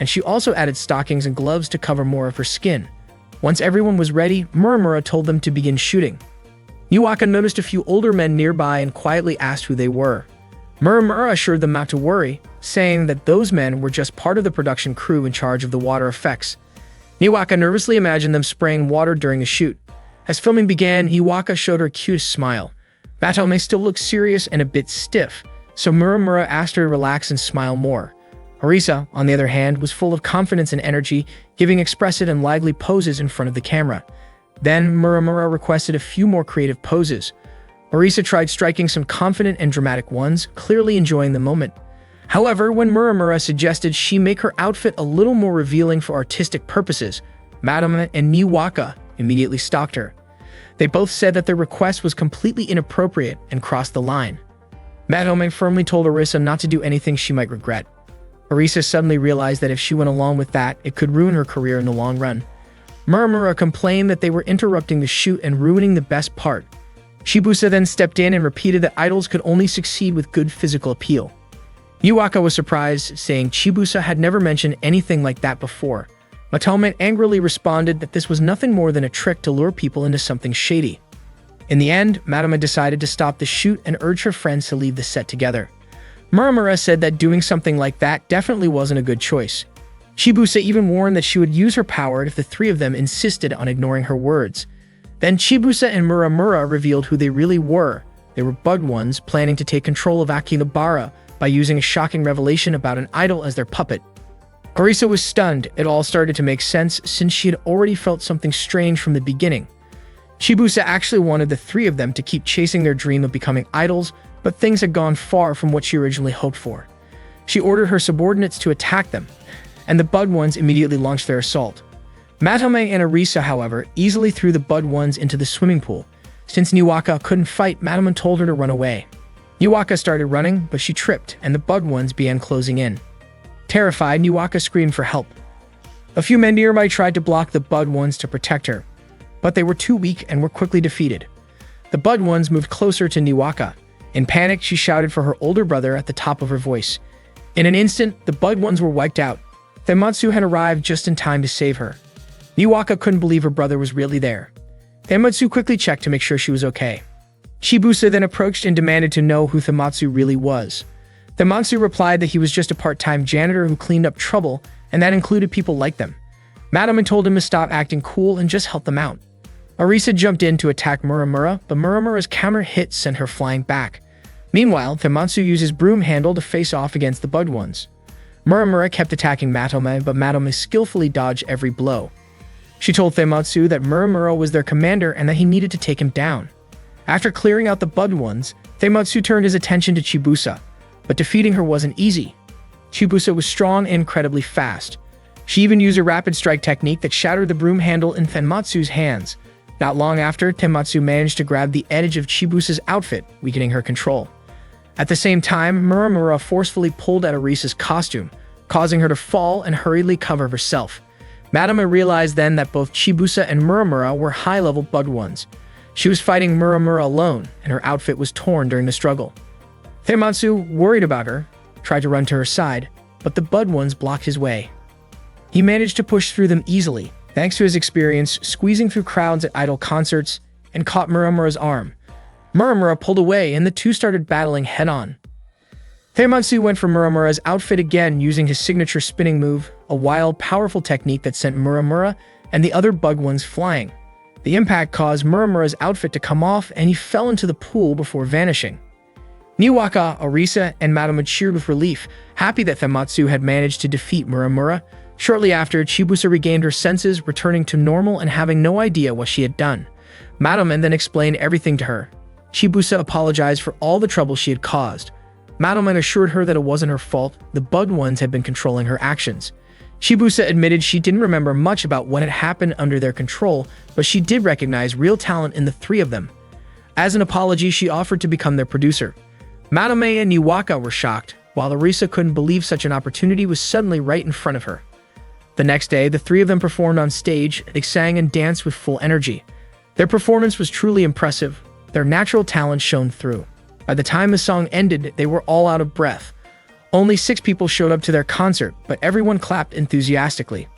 Speaker 1: and she also added stockings and gloves to cover more of her skin. Once everyone was ready, Muramura told them to begin shooting. Niwaka noticed a few older men nearby and quietly asked who they were. Muramura assured them not to worry, saying that those men were just part of the production crew in charge of the water effects. Niwaka nervously imagined them spraying water during the shoot. As filming began, Niwaka showed her cutest smile. Matome still looked serious and a bit stiff, so Muramura asked her to relax and smile more. Arisa, on the other hand, was full of confidence and energy, giving expressive and lively poses in front of the camera. Then, Muramura requested a few more creative poses. Arisa tried striking some confident and dramatic ones, clearly enjoying the moment. However, when Muramura suggested she make her outfit a little more revealing for artistic purposes, Madame and Niwaka immediately stopped her. They both said that their request was completely inappropriate and crossed the line. Madame firmly told Arisa not to do anything she might regret. Arisa suddenly realized that if she went along with that, it could ruin her career in the long run. Muramura complained that they were interrupting the shoot and ruining the best part. Chibusa then stepped in and repeated that idols could only succeed with good physical appeal. Niwaka was surprised, saying Chibusa had never mentioned anything like that before. Matome angrily responded that this was nothing more than a trick to lure people into something shady. In the end, Madame decided to stop the shoot and urge her friends to leave the set together. Muramura said that doing something like that definitely wasn't a good choice. Chibusa even warned that she would use her power if the three of them insisted on ignoring her words. Then Chibusa and Muramura revealed who they really were. They were Bud Ones, planning to take control of Akihabara by using a shocking revelation about an idol as their puppet. Arisa was stunned. It all started to make sense since she had already felt something strange from the beginning. Chibusa actually wanted the three of them to keep chasing their dream of becoming idols, but things had gone far from what she originally hoped for. She ordered her subordinates to attack them, and the Bud Ones immediately launched their assault. Matome and Arisa, however, easily threw the Bud Ones into the swimming pool. Since Niwaka couldn't fight, Matome told her to run away. Niwaka started running, but she tripped, and the Bud Ones began closing in. Terrified, Niwaka screamed for help. A few men nearby tried to block the Bud Ones to protect her, but they were too weak and were quickly defeated. The Bud Ones moved closer to Niwaka. In panic, she shouted for her older brother at the top of her voice. In an instant, the Bud Ones were wiped out. Feimatsu had arrived just in time to save her. Niwaka couldn't believe her brother was really there. Feimatsu quickly checked to make sure she was okay. Chibusa then approached and demanded to know who Feimatsu really was. Feimatsu replied that he was just a part-time janitor who cleaned up trouble, and that included people like them. Madame told him to stop acting cool and just help them out. Arisa jumped in to attack Muramura, but Muramura's counter hit sent her flying back. Meanwhile, Feimatsu used his broom handle to face off against the Bud Ones. Muramura kept attacking Matome, but Matome skillfully dodged every blow. She told Feimatsu that Muramura was their commander and that he needed to take him down. After clearing out the Bud Ones, Feimatsu turned his attention to Chibusa, but defeating her wasn't easy. Chibusa was strong and incredibly fast. She even used a rapid strike technique that shattered the broom handle in Feimatsu's hands. Not long after, Feimatsu managed to grab the edge of Chibusa's outfit, weakening her control. At the same time, Muramura forcefully pulled at Arisa's costume, causing her to fall and hurriedly cover herself. Madame realized then that both Chibusa and Muramura were high-level Bud Ones. She was fighting Muramura alone, and her outfit was torn during the struggle. Feimatsu, worried about her, tried to run to her side, but the Bud ones blocked his way. He managed to push through them easily, thanks to his experience squeezing through crowds at idol concerts, and caught Muramura's arm. Muramura pulled away and the two started battling head-on. Feimatsu went for Muramura's outfit again using his signature spinning move, a wild, powerful technique that sent Muramura and the other Bug ones flying. The impact caused Muramura's outfit to come off and he fell into the pool before vanishing. Niwaka, Orisa, and Madama cheered with relief, happy that Feimatsu had managed to defeat Muramura. Shortly after, Chibusa regained her senses, returning to normal and having no idea what she had done. Madama then explained everything to her. Chibusa apologized for all the trouble she had caused. Madama assured her that it wasn't her fault, the Bug ones had been controlling her actions. Chibusa admitted she didn't remember much about what had happened under their control, but she did recognize real talent in the three of them. As an apology, she offered to become their producer. Madame and Niwaka were shocked, while Orisa couldn't believe such an opportunity was suddenly right in front of her. The next day, the three of them performed on stage. They sang and danced with full energy. Their performance was truly impressive. Their natural talent shone through. By the time the song ended, they were all out of breath. Only 6 people showed up to their concert, but everyone clapped enthusiastically.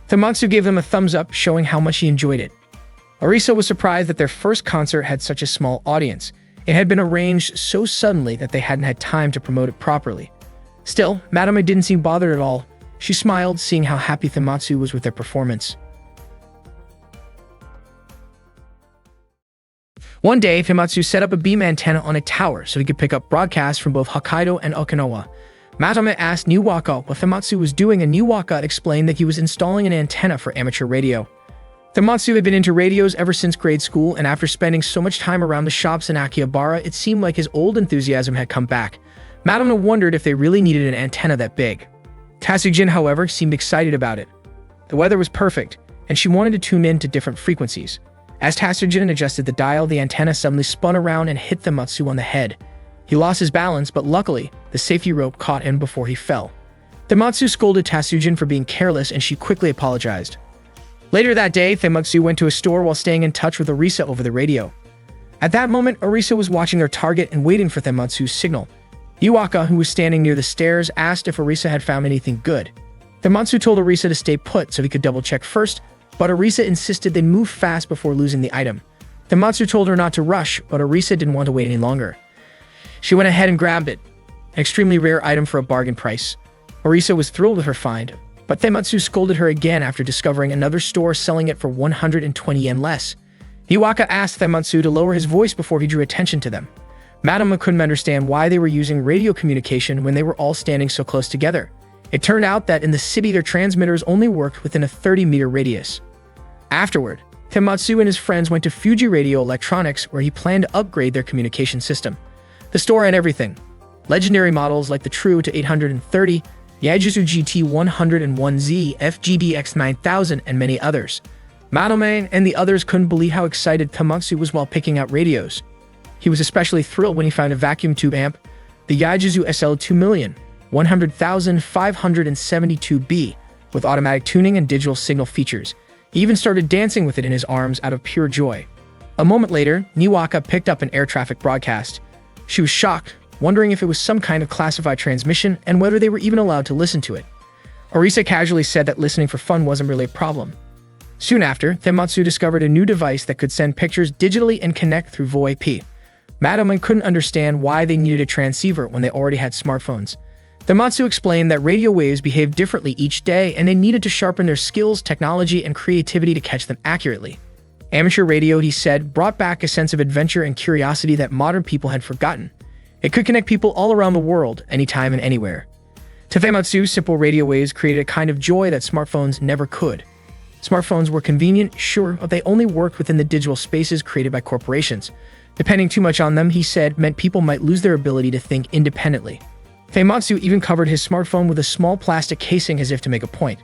Speaker 1: Feimatsu gave them a thumbs up, showing how much he enjoyed it. Orisa was surprised that their first concert had such a small audience. It had been arranged so suddenly that they hadn't had time to promote it properly. Still, Madame didn't seem bothered at all. She smiled, seeing how happy Feimatsu was with their performance. One day, Feimatsu set up a beam antenna on a tower so he could pick up broadcasts from both Hokkaido and Okinawa. Madame asked Niwaka what Feimatsu was doing, and Niwaka explained that he was installing an antenna for amateur radio. Feimatsu had been into radios ever since grade school, and after spending so much time around the shops in Akihabara, it seemed like his old enthusiasm had come back. Madame wondered if they really needed an antenna that big. Tatsujin, however, seemed excited about it. The weather was perfect, and she wanted to tune in to different frequencies. As Tatsujin adjusted the dial, the antenna suddenly spun around and hit Feimatsu on the head. He lost his balance, but luckily, the safety rope caught him before he fell. Feimatsu scolded Tatsujin for being careless, and she quickly apologized. Later that day, Feimatsu went to a store while staying in touch with Orisa over the radio. At that moment, Orisa was watching their target and waiting for Feimatsu's signal. Niwaka, who was standing near the stairs, asked if Orisa had found anything good. Feimatsu told Orisa to stay put so he could double-check first, but Orisa insisted they move fast before losing the item. Feimatsu told her not to rush, but Orisa didn't want to wait any longer. She went ahead and grabbed it, an extremely rare item for a bargain price. Orisa was thrilled with her find, but Feimatsu scolded her again after discovering another store selling it for 120 yen less. Niwaka asked Feimatsu to lower his voice before he drew attention to them. Madame couldn't understand why they were using radio communication when they were all standing so close together. It turned out that in the city their transmitters only worked within a 30-meter radius. Afterward, Feimatsu and his friends went to Fuji Radio Electronics, where he planned to upgrade their communication system. The store had everything. Legendary models like the True to 830, Yaejizu GT 101Z, FGDX 9000, and many others. Madame and the others couldn't believe how excited Feimatsu was while picking out radios. He was especially thrilled when he found a vacuum tube amp, the Yaejizu SL 2,100,572B, with automatic tuning and digital signal features. He even started dancing with it in his arms out of pure joy. A moment later, Niwaka picked up an air traffic broadcast. She was shocked, wondering if it was some kind of classified transmission and whether they were even allowed to listen to it. Orisa casually said that listening for fun wasn't really a problem. Soon after, Feimatsu discovered a new device that could send pictures digitally and connect through VoIP. Madame couldn't understand why they needed a transceiver when they already had smartphones. Feimatsu explained that radio waves behaved differently each day and they needed to sharpen their skills, technology, and creativity to catch them accurately. Amateur radio, he said, brought back a sense of adventure and curiosity that modern people had forgotten. It could connect people all around the world, anytime and anywhere. To Feimatsu, simple radio waves created a kind of joy that smartphones never could. Smartphones were convenient, sure, but they only worked within the digital spaces created by corporations. Depending too much on them, he said, meant people might lose their ability to think independently. Feimatsu even covered his smartphone with a small plastic casing as if to make a point.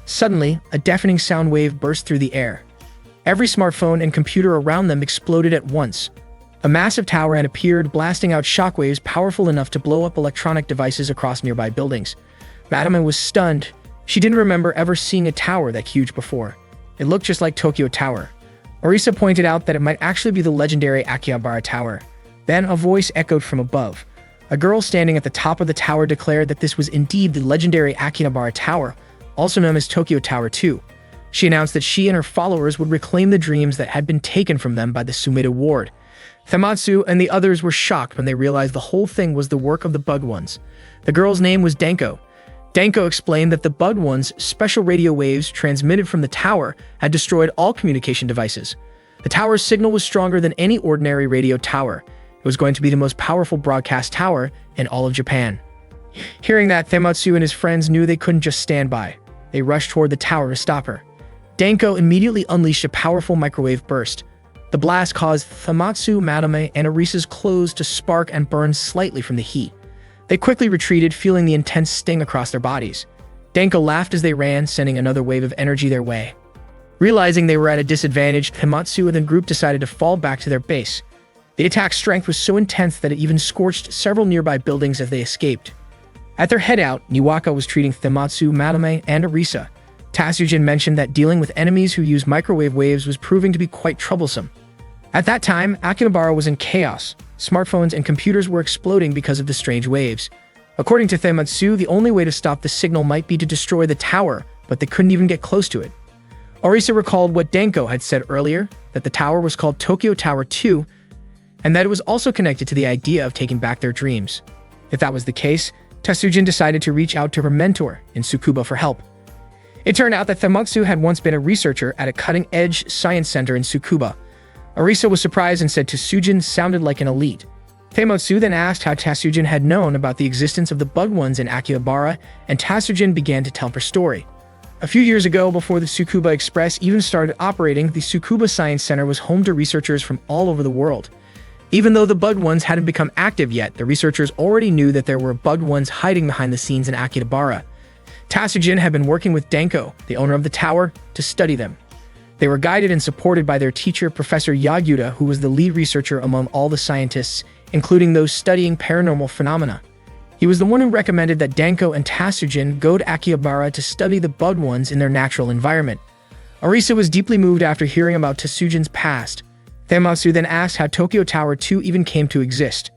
Speaker 1: Suddenly, a deafening sound wave burst through the air. Every smartphone and computer around them exploded at once. A massive tower had appeared, blasting out shockwaves powerful enough to blow up electronic devices across nearby buildings. Madame was stunned. She didn't remember ever seeing a tower that huge before. It looked just like Tokyo Tower. Orisa pointed out that it might actually be the legendary Akihabara Tower. Then a voice echoed from above. A girl standing at the top of the tower declared that this was indeed the legendary Akihabara Tower, also known as Tokyo Tower 2. She announced that she and her followers would reclaim the dreams that had been taken from them by the Sumida Ward. Famitsu and the others were shocked when they realized the whole thing was the work of the Bug Ones. The girl's name was Denko. Denko explained that the Bug Ones' special radio waves transmitted from the tower had destroyed all communication devices. The tower's signal was stronger than any ordinary radio tower. It was going to be the most powerful broadcast tower in all of Japan. Hearing that, Famitsu and his friends knew they couldn't just stand by. They rushed toward the tower to stop her. Denko immediately unleashed a powerful microwave burst. The blast caused Famitsu, Madame, and Arisa's clothes to spark and burn slightly from the heat. They quickly retreated, feeling the intense sting across their bodies. Denko laughed as they ran, sending another wave of energy their way. Realizing they were at a disadvantage, Famitsu and the group decided to fall back to their base. The attack's strength was so intense that it even scorched several nearby buildings as they escaped. At their head-out, Niwaka was treating Famitsu, Madame, and Arisa. Tatsujin mentioned that dealing with enemies who use microwave waves was proving to be quite troublesome. At that time, Akihabara was in chaos. Smartphones and computers were exploding because of the strange waves. According to Famitsu, the only way to stop the signal might be to destroy the tower, but they couldn't even get close to it. Arisa recalled what Denko had said earlier, that the tower was called Tokyo Tower 2, and that it was also connected to the idea of taking back their dreams. If that was the case, Tatsujin decided to reach out to her mentor in Tsukuba for help. It turned out that Famitsu had once been a researcher at a cutting-edge science center in Tsukuba. Arisa was surprised and said Tatsujin sounded like an elite. Famitsu then asked how Tatsujin had known about the existence of the Bug Ones in Akihabara, and Tatsujin began to tell her story. A few years ago, before the Tsukuba Express even started operating, the Tsukuba Science Center was home to researchers from all over the world. Even though the Bug Ones hadn't become active yet, the researchers already knew that there were Bug Ones hiding behind the scenes in Akihabara. Tatsujin had been working with Denko, the owner of the tower, to study them. They were guided and supported by their teacher, Professor Yagyuta, who was the lead researcher among all the scientists, including those studying paranormal phenomena. He was the one who recommended that Denko and Tatsujin go to Akihabara to study the Bug Ones in their natural environment. Arisa was deeply moved after hearing about Tatsujin's past. Famitsu then asked how Tokyo Tower 2 even came to exist.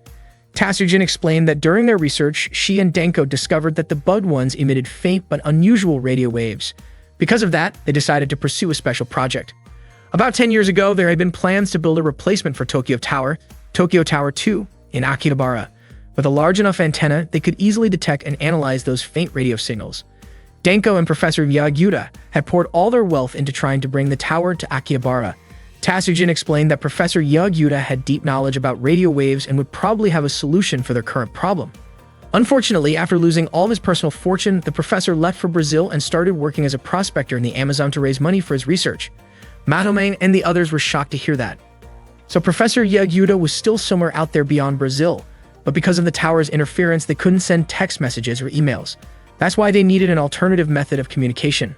Speaker 1: Tatsujin explained that during their research, she and Denko discovered that the Bug Ones emitted faint but unusual radio waves. Because of that, they decided to pursue a special project. About 10 years ago, there had been plans to build a replacement for Tokyo Tower 2, in Akihabara. With a large enough antenna, they could easily detect and analyze those faint radio signals. Denko and Professor Yagyuta had poured all their wealth into trying to bring the tower to Akihabara. Tatsujin explained that Professor Yagyuta had deep knowledge about radio waves and would probably have a solution for their current problem. Unfortunately, after losing all of his personal fortune, the professor left for Brazil and started working as a prospector in the Amazon to raise money for his research. Madame and the others were shocked to hear that. So Professor Yagyuta was still somewhere out there beyond Brazil, but because of the tower's interference, they couldn't send text messages or emails. That's why they needed an alternative method of communication.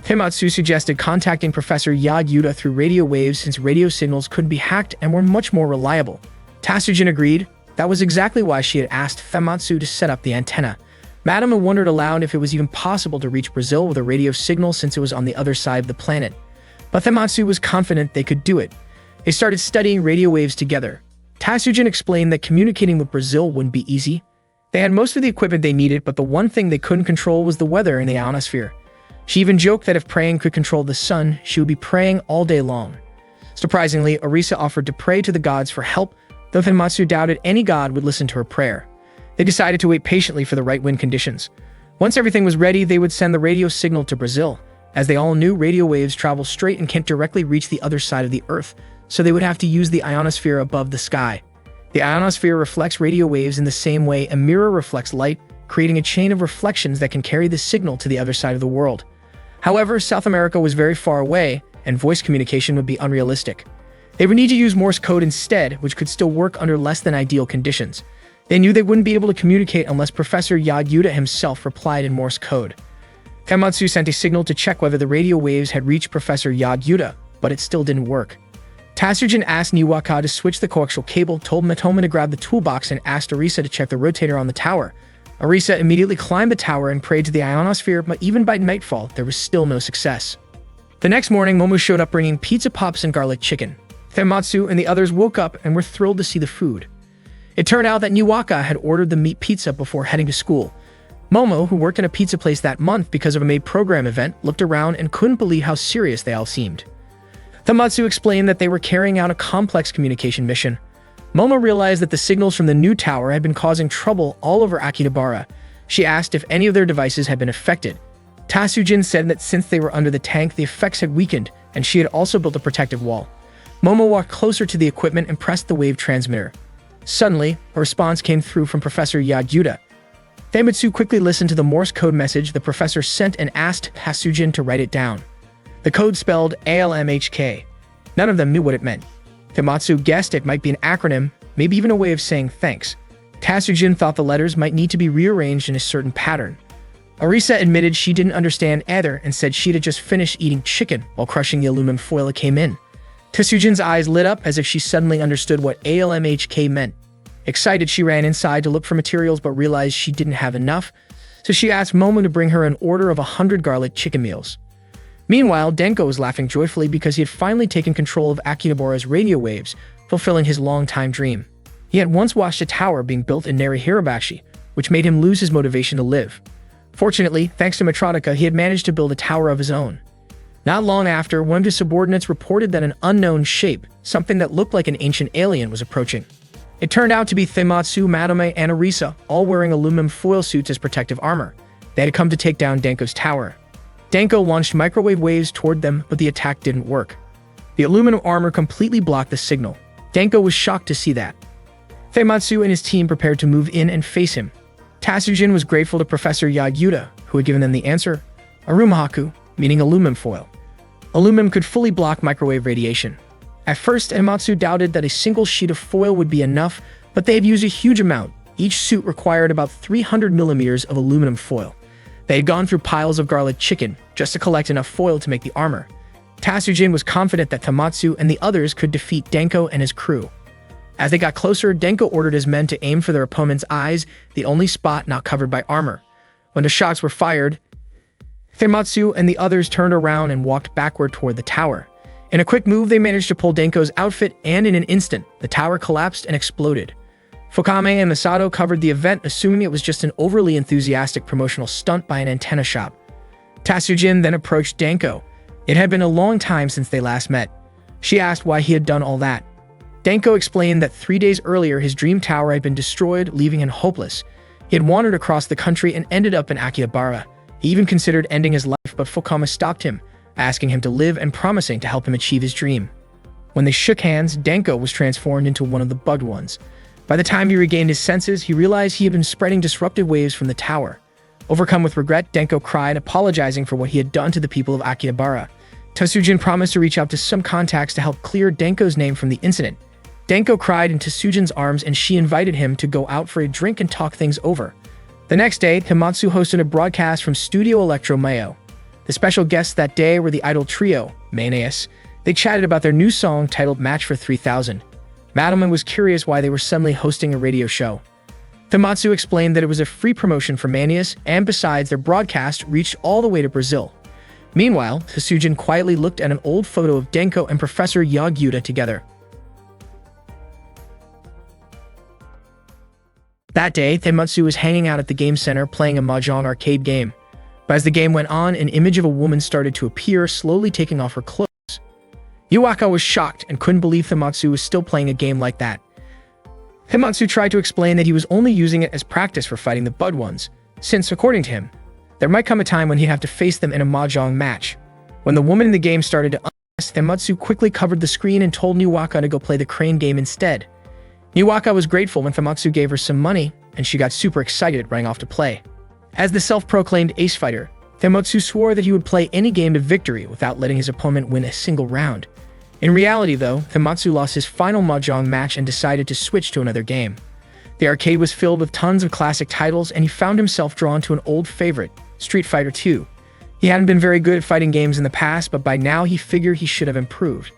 Speaker 1: Famitsu suggested contacting Professor Yagyuta through radio waves since radio signals could be hacked and were much more reliable. Tatsujin agreed. That was exactly why she had asked Famitsu to set up the antenna. Madame wondered aloud if it was even possible to reach Brazil with a radio signal since it was on the other side of the planet. But Famitsu was confident they could do it. They started studying radio waves together. Tatsujin explained that communicating with Brazil wouldn't be easy. They had most of the equipment they needed, but the one thing they couldn't control was the weather in the ionosphere. She even joked that if praying could control the sun, she would be praying all day long. Surprisingly, Arisa offered to pray to the gods for help, though Famitsu doubted any god would listen to her prayer. They decided to wait patiently for the right wind conditions. Once everything was ready, they would send the radio signal to Brazil. As they all knew, radio waves travel straight and can't directly reach the other side of the Earth, so they would have to use the ionosphere above the sky. The ionosphere reflects radio waves in the same way a mirror reflects light, creating a chain of reflections that can carry the signal to the other side of the world. However, South America was very far away, and voice communication would be unrealistic. They would need to use Morse code instead, which could still work under less than ideal conditions. They knew they wouldn't be able to communicate unless Professor Yagyuta himself replied in Morse code. Famitsu sent a signal to check whether the radio waves had reached Professor Yagyuta, but it still didn't work. Tatsujin asked Niwaka to switch the coaxial cable, told Matoma to grab the toolbox, and asked Arisa to check the rotator on the tower. Arisa immediately climbed the tower and prayed to the ionosphere, but even by nightfall, there was still no success. The next morning, Momo showed up bringing pizza pops and garlic chicken. Famitsu and the others woke up and were thrilled to see the food. It turned out that Niwaka had ordered the meat pizza before heading to school. Momo, who worked in a pizza place that month because of a maid program event, looked around and couldn't believe how serious they all seemed. Tamatsu explained that they were carrying out a complex communication mission. Momo realized that the signals from the new tower had been causing trouble all over Akihabara. She asked if any of their devices had been affected. Tasujin said that since they were under the tank, the effects had weakened, and she had also built a protective wall. Momo walked closer to the equipment and pressed the wave transmitter. Suddenly, a response came through from Professor Yagyuta. Tamatsu quickly listened to the Morse code message the professor sent and asked Tasujin to write it down. The code spelled ALMHK. None of them knew what it meant. Tamatsu guessed it might be an acronym, maybe even a way of saying thanks. Tasujin thought the letters might need to be rearranged in a certain pattern. Arisa admitted she didn't understand either and said she'd just finished eating chicken while crushing the aluminum foil that came in. Tasujin's eyes lit up as if she suddenly understood what ALMHK meant. Excited, she ran inside to look for materials but realized she didn't have enough, so she asked Momo to bring her an order of 100 garlic chicken meals. Meanwhile, Denko was laughing joyfully because he had finally taken control of Akihabara's radio waves, fulfilling his long-time dream. He had once watched a tower being built in Narihirabashi, which made him lose his motivation to live. Fortunately, thanks to Matronica, he had managed to build a tower of his own. Not long after, one of his subordinates reported that an unknown shape, something that looked like an ancient alien, was approaching. It turned out to be Tamatsu, Madame, and Arisa, all wearing aluminum foil suits as protective armor. They had come to take down Denko's tower. Denko launched microwave waves toward them, but the attack didn't work. The aluminum armor completely blocked the signal. Denko was shocked to see that. Tamatsu and his team prepared to move in and face him. Tasujin was grateful to Professor Yagyuta, who had given them the answer, Arumahaku, meaning aluminum foil. Aluminum could fully block microwave radiation. At first, Tamatsu doubted that a single sheet of foil would be enough, but they had used a huge amount. Each suit required about 300 millimeters of aluminum foil. They had gone through piles of garlic chicken just to collect enough foil to make the armor. Tasujin was confident that Tamatsu and the others could defeat Denko and his crew. As they got closer, Denko ordered his men to aim for their opponent's eyes, the only spot not covered by armor. When the shots were fired, Tamatsu and the others turned around and walked backward toward the tower. In a quick move, they managed to pull Denko's outfit, and in an instant, the tower collapsed and exploded. Fukame and Masato covered the event, assuming it was just an overly enthusiastic promotional stunt by an antenna shop. Tasujin then approached Denko. It had been a long time since they last met. She asked why he had done all that. Denko explained that 3 days earlier his dream tower had been destroyed, leaving him hopeless. He had wandered across the country and ended up in Akihabara. He even considered ending his life, but Fukame stopped him, asking him to live and promising to help him achieve his dream. When they shook hands, Denko was transformed into one of the bugged ones. By the time he regained his senses, he realized he had been spreading disruptive waves from the tower. Overcome with regret, Denko cried, apologizing for what he had done to the people of Akihabara. Tasujin promised to reach out to some contacts to help clear Denko's name from the incident. Denko cried in Tasujin's arms and she invited him to go out for a drink and talk things over. The next day, Tamatsu hosted a broadcast from Studio Electro Mayo. The special guests that day were the idol trio, Maneus. They chatted about their new song titled Match for 3000. Madelman was curious why they were suddenly hosting a radio show. Tamatsu explained that it was a free promotion for Maneus, and besides, their broadcast reached all the way to Brazil. Meanwhile, Tasujin quietly looked at an old photo of Denko and Professor Yagyuta together. That day, Tamatsu was hanging out at the game center playing a mahjong arcade game. But as the game went on, an image of a woman started to appear, slowly taking off her clothes. Yuaka was shocked and couldn't believe Tamatsu was still playing a game like that. Tamatsu tried to explain that he was only using it as practice for fighting the Bud ones, since, according to him, there might come a time when he'd have to face them in a mahjong match. When the woman in the game started to undress, Tamatsu quickly covered the screen and told Niwaka to go play the crane game instead. Niwaka was grateful when Tamatsu gave her some money, and she got super excited running off to play. As the self-proclaimed ace fighter, Tamatsu swore that he would play any game to victory without letting his opponent win a single round. In reality, though, Tamatsu lost his final mahjong match and decided to switch to another game. The arcade was filled with tons of classic titles, and he found himself drawn to an old favorite, Street Fighter II. He hadn't been very good at fighting games in the past, but by now he figured he should have improved.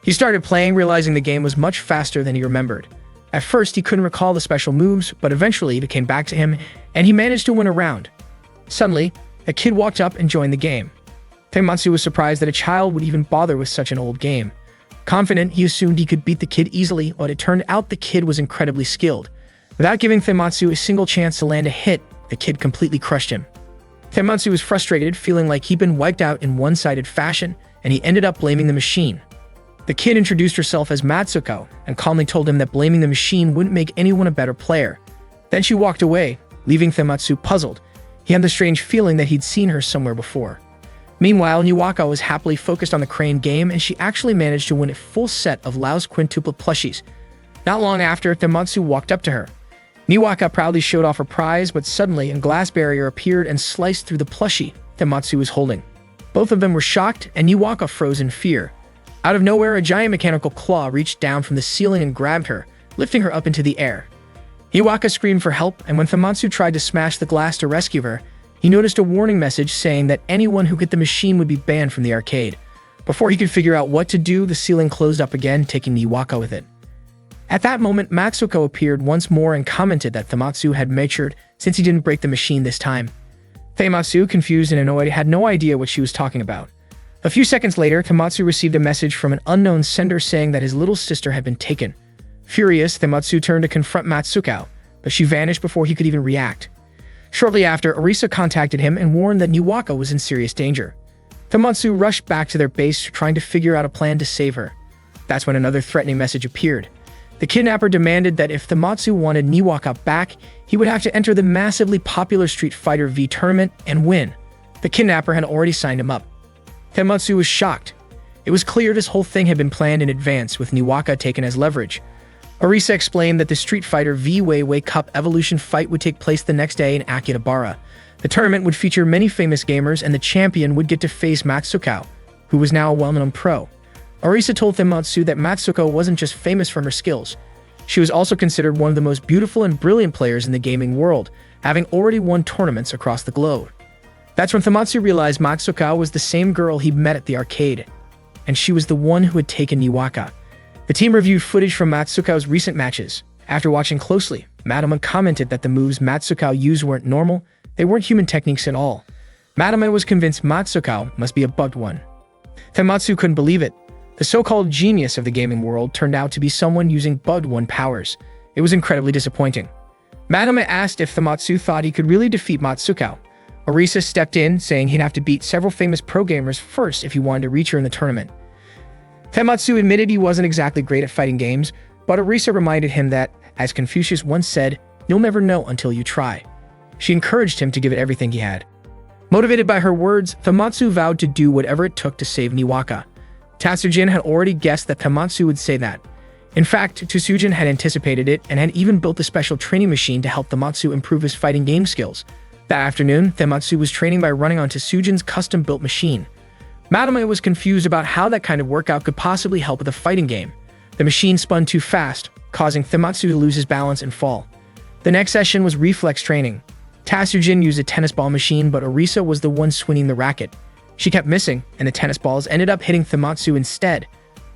Speaker 1: He started playing, realizing the game was much faster than he remembered. At first, he couldn't recall the special moves, but eventually it came back to him, and he managed to win a round. Suddenly, a kid walked up and joined the game. Tamatsu was surprised that a child would even bother with such an old game. Confident, he assumed he could beat the kid easily, but it turned out the kid was incredibly skilled. Without giving Tematsu a single chance to land a hit, the kid completely crushed him. Tematsu was frustrated, feeling like he'd been wiped out in one-sided fashion, and he ended up blaming the machine. The kid introduced herself as Matsuko and calmly told him that blaming the machine wouldn't make anyone a better player. Then she walked away, leaving Tematsu puzzled. He had the strange feeling that he'd seen her somewhere before. Meanwhile, Niwaka was happily focused on the crane game, and she actually managed to win a full set of Lao's quintuplet plushies. Not long after, Tematsu walked up to her. Niwaka proudly showed off her prize, but suddenly a glass barrier appeared and sliced through the plushie Tematsu was holding. Both of them were shocked, and Niwaka froze in fear. Out of nowhere, a giant mechanical claw reached down from the ceiling and grabbed her, lifting her up into the air. Niwaka screamed for help, and when Tematsu tried to smash the glass to rescue her, he noticed a warning message saying that anyone who hit the machine would be banned from the arcade. Before he could figure out what to do, the ceiling closed up again, taking Niwaka with it. At that moment, Matsuko appeared once more and commented that Tematsu had matured since he didn't break the machine this time. Tematsu, confused and annoyed, had no idea what she was talking about. A few seconds later, Tematsu received a message from an unknown sender saying that his little sister had been taken. Furious, Tematsu turned to confront Matsuko, but she vanished before he could even react. Shortly after, Arisa contacted him and warned that Niwaka was in serious danger. Tematsu rushed back to their base, trying to figure out a plan to save her. That's when another threatening message appeared. The kidnapper demanded that if Tematsu wanted Niwaka back, he would have to enter the massively popular Street Fighter V tournament and win. The kidnapper had already signed him up. Tematsu was shocked. It was clear this whole thing had been planned in advance, with Niwaka taken as leverage. Arisa explained that the Street Fighter V Weiwei Cup Evolution fight would take place the next day in Akihabara. The tournament would feature many famous gamers, and the champion would get to face Matsuko, who was now a well-known pro. Arisa told Tematsu that Matsuko wasn't just famous for her skills. She was also considered one of the most beautiful and brilliant players in the gaming world, having already won tournaments across the globe. That's when Tematsu realized Matsuko was the same girl he'd met at the arcade, and she was the one who had taken Niwaka. The team reviewed footage from Matsuko's recent matches. After watching closely, Madama commented that the moves Matsuko used weren't normal, they weren't human techniques at all. Madama was convinced Matsuko must be a bugged one. Tematsu couldn't believe it. The so-called genius of the gaming world turned out to be someone using bugged one powers. It was incredibly disappointing. Madama asked if Tematsu thought he could really defeat Matsuko. Arisa stepped in, saying he'd have to beat several famous pro gamers first if he wanted to reach her in the tournament. Tematsu admitted he wasn't exactly great at fighting games, but Arisa reminded him that, as Confucius once said, "You'll never know until you try." She encouraged him to give it everything he had. Motivated by her words, Tematsu vowed to do whatever it took to save Niwaka. Tatsujin had already guessed that Tematsu would say that. In fact, Tatsujin had anticipated it and had even built a special training machine to help Tematsu improve his fighting game skills. That afternoon, Tematsu was training by running on Tatsujin's custom-built machine. Madama was confused about how that kind of workout could possibly help with a fighting game. The machine spun too fast, causing Tematsu to lose his balance and fall. The next session was reflex training. Tatsujin used a tennis ball machine, but Arisa was the one swinging the racket. She kept missing, and the tennis balls ended up hitting Tematsu instead.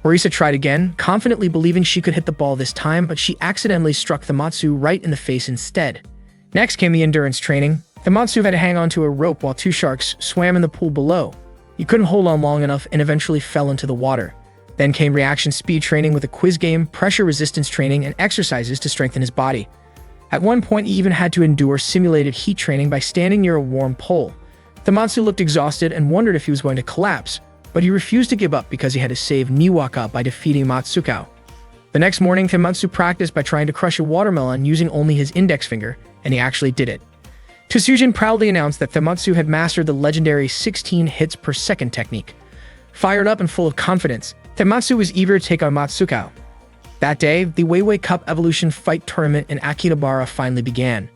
Speaker 1: Arisa tried again, confidently believing she could hit the ball this time, but she accidentally struck Tematsu right in the face instead. Next came the endurance training. Tematsu had to hang onto a rope while two sharks swam in the pool below. He couldn't hold on long enough and eventually fell into the water. Then came reaction speed training with a quiz game, pressure resistance training, and exercises to strengthen his body. At one point, he even had to endure simulated heat training by standing near a warm pole. Tematsu looked exhausted and wondered if he was going to collapse, but he refused to give up because he had to save Niwaka by defeating Matsuko. The next morning, Tematsu practiced by trying to crush a watermelon using only his index finger, and he actually did it. Tatsujin proudly announced that Tematsu had mastered the legendary 16 hits per second technique. Fired up and full of confidence, Tematsu was eager to take on Matsuko. That day, the Weiwei Cup Evolution Fight Tournament in Akihabara finally began.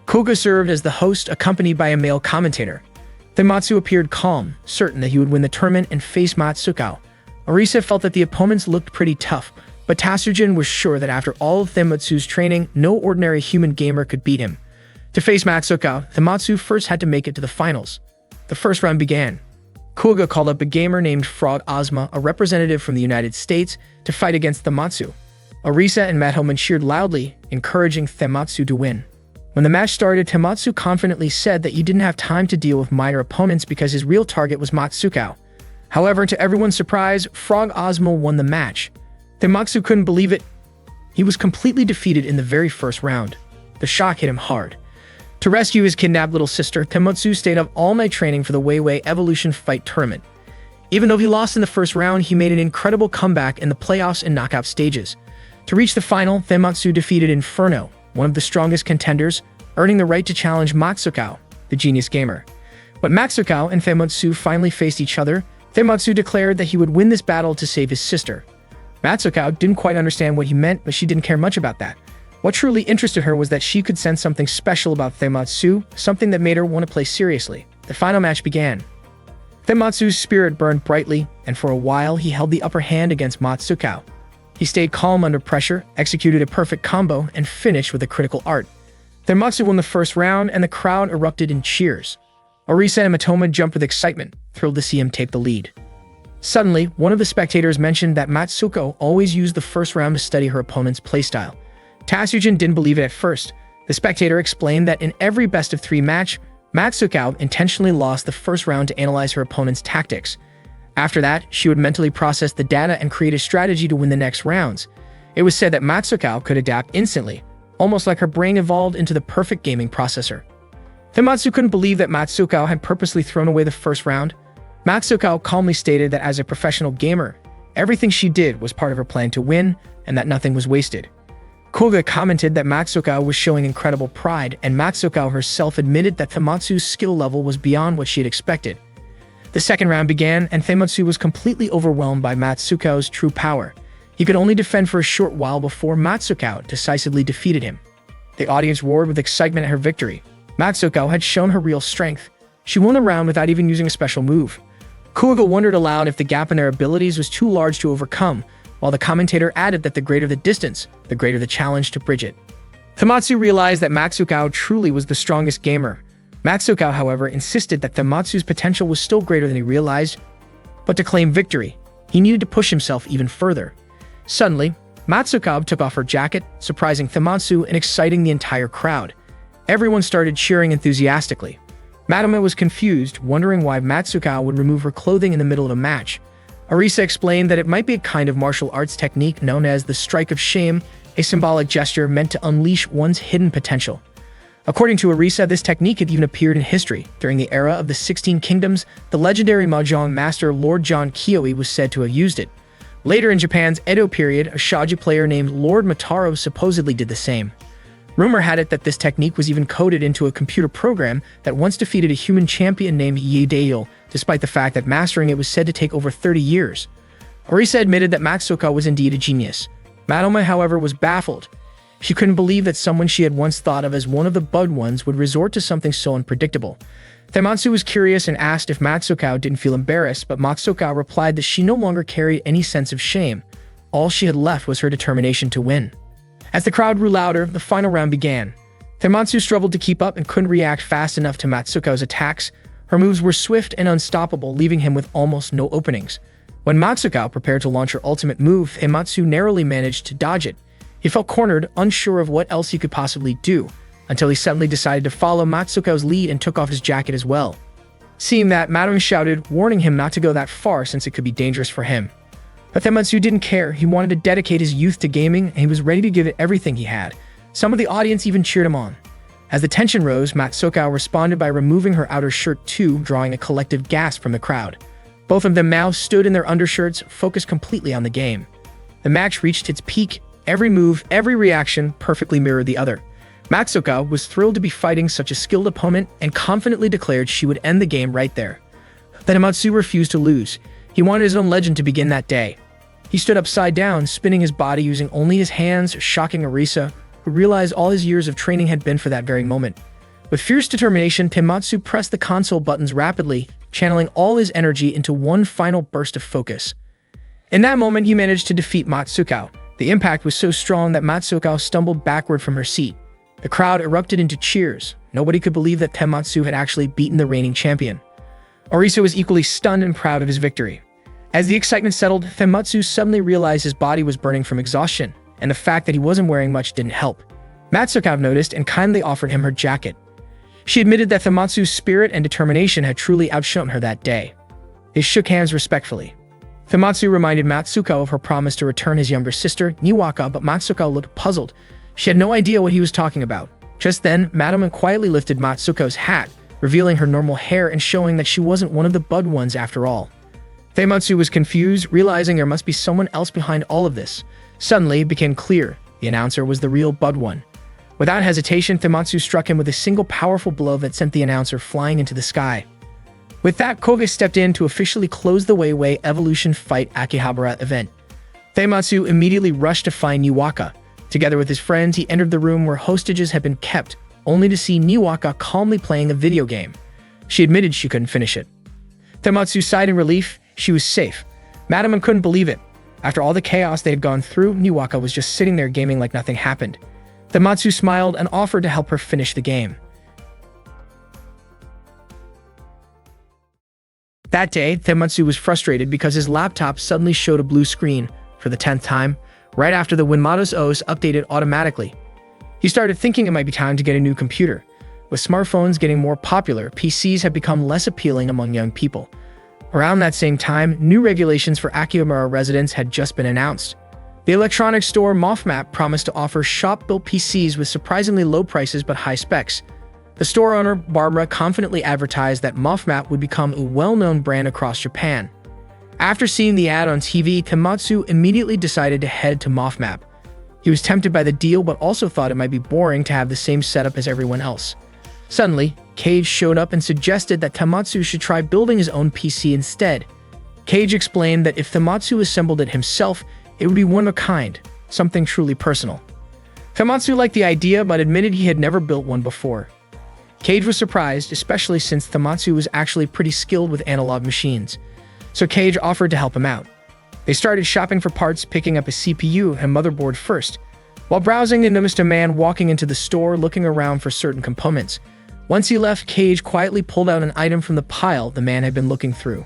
Speaker 1: Koga served as the host, accompanied by a male commentator. Tematsu appeared calm, certain that he would win the tournament and face Matsuko. Arisa felt that the opponents looked pretty tough, but Tatsujin was sure that after all of Tematsu's training, no ordinary human gamer could beat him. To face Matsuko, Tematsu first had to make it to the finals. The first round began. Koga called up a gamer named Frog Ozma, a representative from the United States, to fight against Tematsu. Arisa and Madhoman cheered loudly, encouraging Tematsu to win. When the match started, Tematsu confidently said that he didn't have time to deal with minor opponents because his real target was Matsuko. However, to everyone's surprise, Frog Ozmo won the match. Tematsu couldn't believe it. He was completely defeated in the very first round. The shock hit him hard. To rescue his kidnapped little sister, Tematsu stayed up all night training for the Weiwei Evolution Fight Tournament. Even though he lost in the first round, he made an incredible comeback in the playoffs and knockout stages. To reach the final, Tematsu defeated Inferno, one of the strongest contenders, earning the right to challenge Matsukao, the genius gamer. When Matsukao and Tematsu finally faced each other, Tematsu declared that he would win this battle to save his sister. Matsukao didn't quite understand what he meant, but she didn't care much about that. What truly interested her was that she could sense something special about Tematsu, something that made her want to play seriously. The final match began. Tematsu's spirit burned brightly, and for a while he held the upper hand against Matsukao. He stayed calm under pressure, executed a perfect combo, and finished with a critical art. Tematsu won the first round, and the crowd erupted in cheers. Orisa and Matoma jumped with excitement, thrilled to see him take the lead. Suddenly, one of the spectators mentioned that Matsuko always used the first round to study her opponent's playstyle. Tatsujin didn't believe it at first. The spectator explained that in every best-of-3 match, Matsukao intentionally lost the first round to analyze her opponent's tactics. After that, she would mentally process the data and create a strategy to win the next rounds. It was said that Matsukao could adapt instantly, almost like her brain evolved into the perfect gaming processor. Tematsu couldn't believe that Matsukao had purposely thrown away the first round. Matsukao calmly stated that as a professional gamer, everything she did was part of her plan to win, and that nothing was wasted. Koga commented that Matsukao was showing incredible pride, and Matsukao herself admitted that Tematsu's skill level was beyond what she had expected. The second round began, and Tematsu was completely overwhelmed by Matsukao's true power. He could only defend for a short while before Matsukao decisively defeated him. The audience roared with excitement at her victory. Matsukao had shown her real strength. She won the round without even using a special move. Koga wondered aloud if the gap in their abilities was too large to overcome, while the commentator added that the greater the distance, the greater the challenge to bridge it. Tematsu realized that Matsukao truly was the strongest gamer. Matsukao, however, insisted that Tematsu's potential was still greater than he realized, but to claim victory, he needed to push himself even further. Suddenly, Matsukao took off her jacket, surprising Tematsu and exciting the entire crowd. Everyone started cheering enthusiastically. Matoma was confused, wondering why Matsukao would remove her clothing in the middle of a match. Orisa explained that it might be a kind of martial arts technique known as the strike of shame, a symbolic gesture meant to unleash one's hidden potential. According to Orisa, this technique had even appeared in history. During the era of the 16 Kingdoms, the legendary mahjong master Lord John Kioi was said to have used it. Later in Japan's Edo period, a shogi player named Lord Mataro supposedly did the same. Rumor had it that this technique was even coded into a computer program that once defeated a human champion named Yedail, despite the fact that mastering it was said to take over 30 years. Orisa admitted that Matsuko was indeed a genius. Matoma, however, was baffled. She couldn't believe that someone she had once thought of as one of the Bud ones would resort to something so unpredictable. Tematsu was curious and asked if Matsukao didn't feel embarrassed, but Matsukao replied that she no longer carried any sense of shame. All she had left was her determination to win. As the crowd grew louder, the final round began. Tematsu struggled to keep up and couldn't react fast enough to Matsukao's attacks. Her moves were swift and unstoppable, leaving him with almost no openings. When Matsukao prepared to launch her ultimate move, Tematsu narrowly managed to dodge it. He felt cornered, unsure of what else he could possibly do, until he suddenly decided to follow Matsukao's lead and took off his jacket as well. Seeing that, Matoma shouted, warning him not to go that far since it could be dangerous for him. But Tematsu didn't care. He wanted to dedicate his youth to gaming, and he was ready to give it everything he had. Some of the audience even cheered him on. As the tension rose, Matsukao responded by removing her outer shirt too, drawing a collective gasp from the crowd. Both of them now stood in their undershirts, focused completely on the game. The match reached its peak. Every move, every reaction perfectly mirrored the other. Matsukao was thrilled to be fighting such a skilled opponent and confidently declared she would end the game right there. But Tematsu refused to lose. He wanted his own legend to begin that day. He stood upside down, spinning his body using only his hands, shocking Orisa, who realized all his years of training had been for that very moment. With fierce determination, Tematsu pressed the console buttons rapidly, channeling all his energy into one final burst of focus. In that moment, he managed to defeat Matsukao. The impact was so strong that Matsukao stumbled backward from her seat. The crowd erupted into cheers. Nobody could believe that Tematsu had actually beaten the reigning champion. Orisa was equally stunned and proud of his victory. As the excitement settled, Tematsu suddenly realized his body was burning from exhaustion, and the fact that he wasn't wearing much didn't help. Matsukao noticed and kindly offered him her jacket. She admitted that Tematsu's spirit and determination had truly outshone her that day. They shook hands respectfully. Tematsu reminded Matsuko of her promise to return his younger sister, Niwaka, but Matsuko looked puzzled. She had no idea what he was talking about. Just then, Madame quietly lifted Matsuko's hat, revealing her normal hair and showing that she wasn't one of the Bud ones after all. Tematsu was confused, realizing there must be someone else behind all of this. Suddenly, it became clear the announcer was the real Bud one. Without hesitation, Tematsu struck him with a single powerful blow that sent the announcer flying into the sky. With that, Koga stepped in to officially close the Weiwei Evolution Fight Akihabara event. Tematsu immediately rushed to find Niwaka. Together with his friends, he entered the room where hostages had been kept, only to see Niwaka calmly playing a video game. She admitted she couldn't finish it. Tematsu sighed in relief. She was safe. Madame couldn't believe it. After all the chaos they had gone through, Niwaka was just sitting there gaming like nothing happened. Tematsu smiled and offered to help her finish the game. That day, Tematsu was frustrated because his laptop suddenly showed a blue screen for the 10th time, right after the Winmato's OS updated automatically. He started thinking it might be time to get a new computer. With smartphones getting more popular, PCs have become less appealing among young people. Around that same time, new regulations for Akihabara residents had just been announced. The electronics store MoffMap promised to offer shop-built PCs with surprisingly low prices but high specs. The store owner, Barbara, confidently advertised that MoffMap would become a well-known brand across Japan. After seeing the ad on TV, Tematsu immediately decided to head to MoffMap. He was tempted by the deal but also thought it might be boring to have the same setup as everyone else. Suddenly, Cage showed up and suggested that Tematsu should try building his own PC instead. Cage explained that if Tematsu assembled it himself, it would be one of a kind, something truly personal. Tematsu liked the idea but admitted he had never built one before. Cage was surprised, especially since Tematsu was actually pretty skilled with analog machines. So Cage offered to help him out. They started shopping for parts, picking up a CPU and motherboard first. While browsing, they noticed a man walking into the store looking around for certain components. Once he left, Cage quietly pulled out an item from the pile the man had been looking through.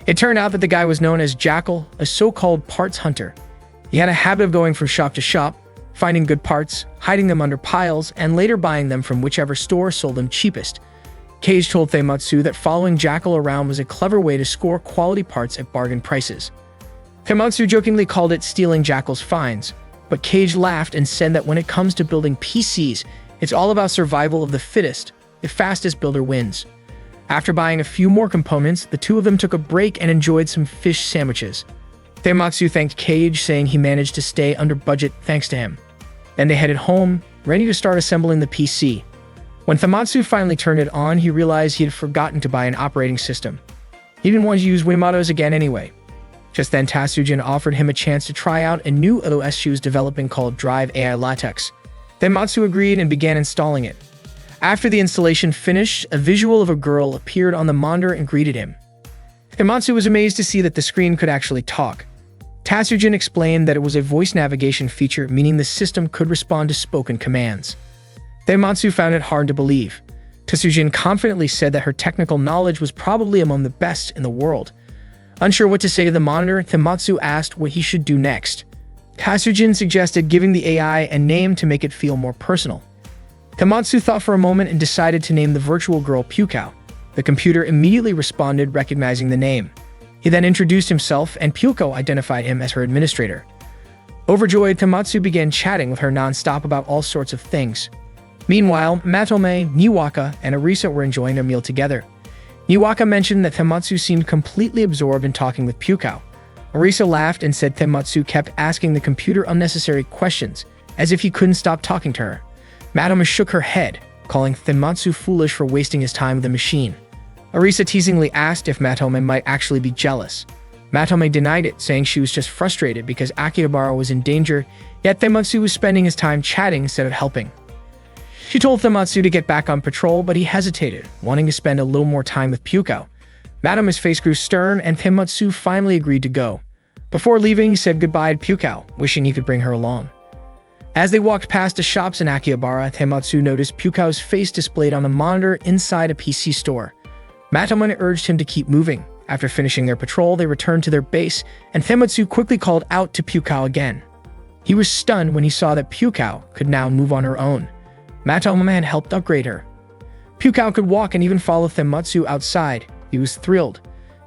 Speaker 1: It turned out that the guy was known as Jackal, a so-called parts hunter. He had a habit of going from shop to shop, finding good parts, hiding them under piles, and later buying them from whichever store sold them cheapest. Cage told Tematsu that following Jackal around was a clever way to score quality parts at bargain prices. Tematsu jokingly called it stealing Jackal's finds, but Cage laughed and said that when it comes to building PCs, it's all about survival of the fittest. The fastest builder wins. After buying a few more components, the two of them took a break and enjoyed some fish sandwiches. Tematsu thanked Cage, saying he managed to stay under budget thanks to him. Then they headed home, ready to start assembling the PC. When Tematsu finally turned it on, he realized he had forgotten to buy an operating system. He didn't want to use Winmato's again anyway. Just then, Tatsujin offered him a chance to try out a new OS she was developing called Drive AI Latex. Tematsu agreed and began installing it. After the installation finished, a visual of a girl appeared on the monitor and greeted him. Tematsu was amazed to see that the screen could actually talk. Tatsujin explained that it was a voice navigation feature, meaning the system could respond to spoken commands. Tematsu found it hard to believe. Tatsujin confidently said that her technical knowledge was probably among the best in the world. Unsure what to say to the monitor, Tematsu asked what he should do next. Tatsujin suggested giving the AI a name to make it feel more personal. Tematsu thought for a moment and decided to name the virtual girl Pukao. The computer immediately responded, recognizing the name. He then introduced himself, and Pukao identified him as her administrator. Overjoyed, Tematsu began chatting with her non-stop about all sorts of things. Meanwhile, Matome, Niwaka, and Arisa were enjoying a meal together. Niwaka mentioned that Tematsu seemed completely absorbed in talking with Pukao. Arisa laughed and said Tematsu kept asking the computer unnecessary questions, as if he couldn't stop talking to her. Matome shook her head, calling Tematsu foolish for wasting his time with the machine. Arisa teasingly asked if Matome might actually be jealous. Matome denied it, saying she was just frustrated because Akihabara was in danger, yet Tematsu was spending his time chatting instead of helping. She told Tematsu to get back on patrol, but he hesitated, wanting to spend a little more time with Pukao. Matome's face grew stern, and Tematsu finally agreed to go. Before leaving, he said goodbye to Pukao, wishing he could bring her along. As they walked past the shops in Akihabara, Tematsu noticed Pukao's face displayed on the monitor inside a PC store. Matome urged him to keep moving. After finishing their patrol, they returned to their base, and Tematsu quickly called out to Pukao again. He was stunned when he saw that Pukao could now move on her own. Matome had helped upgrade her. Pukao could walk and even follow Tematsu outside. He was thrilled.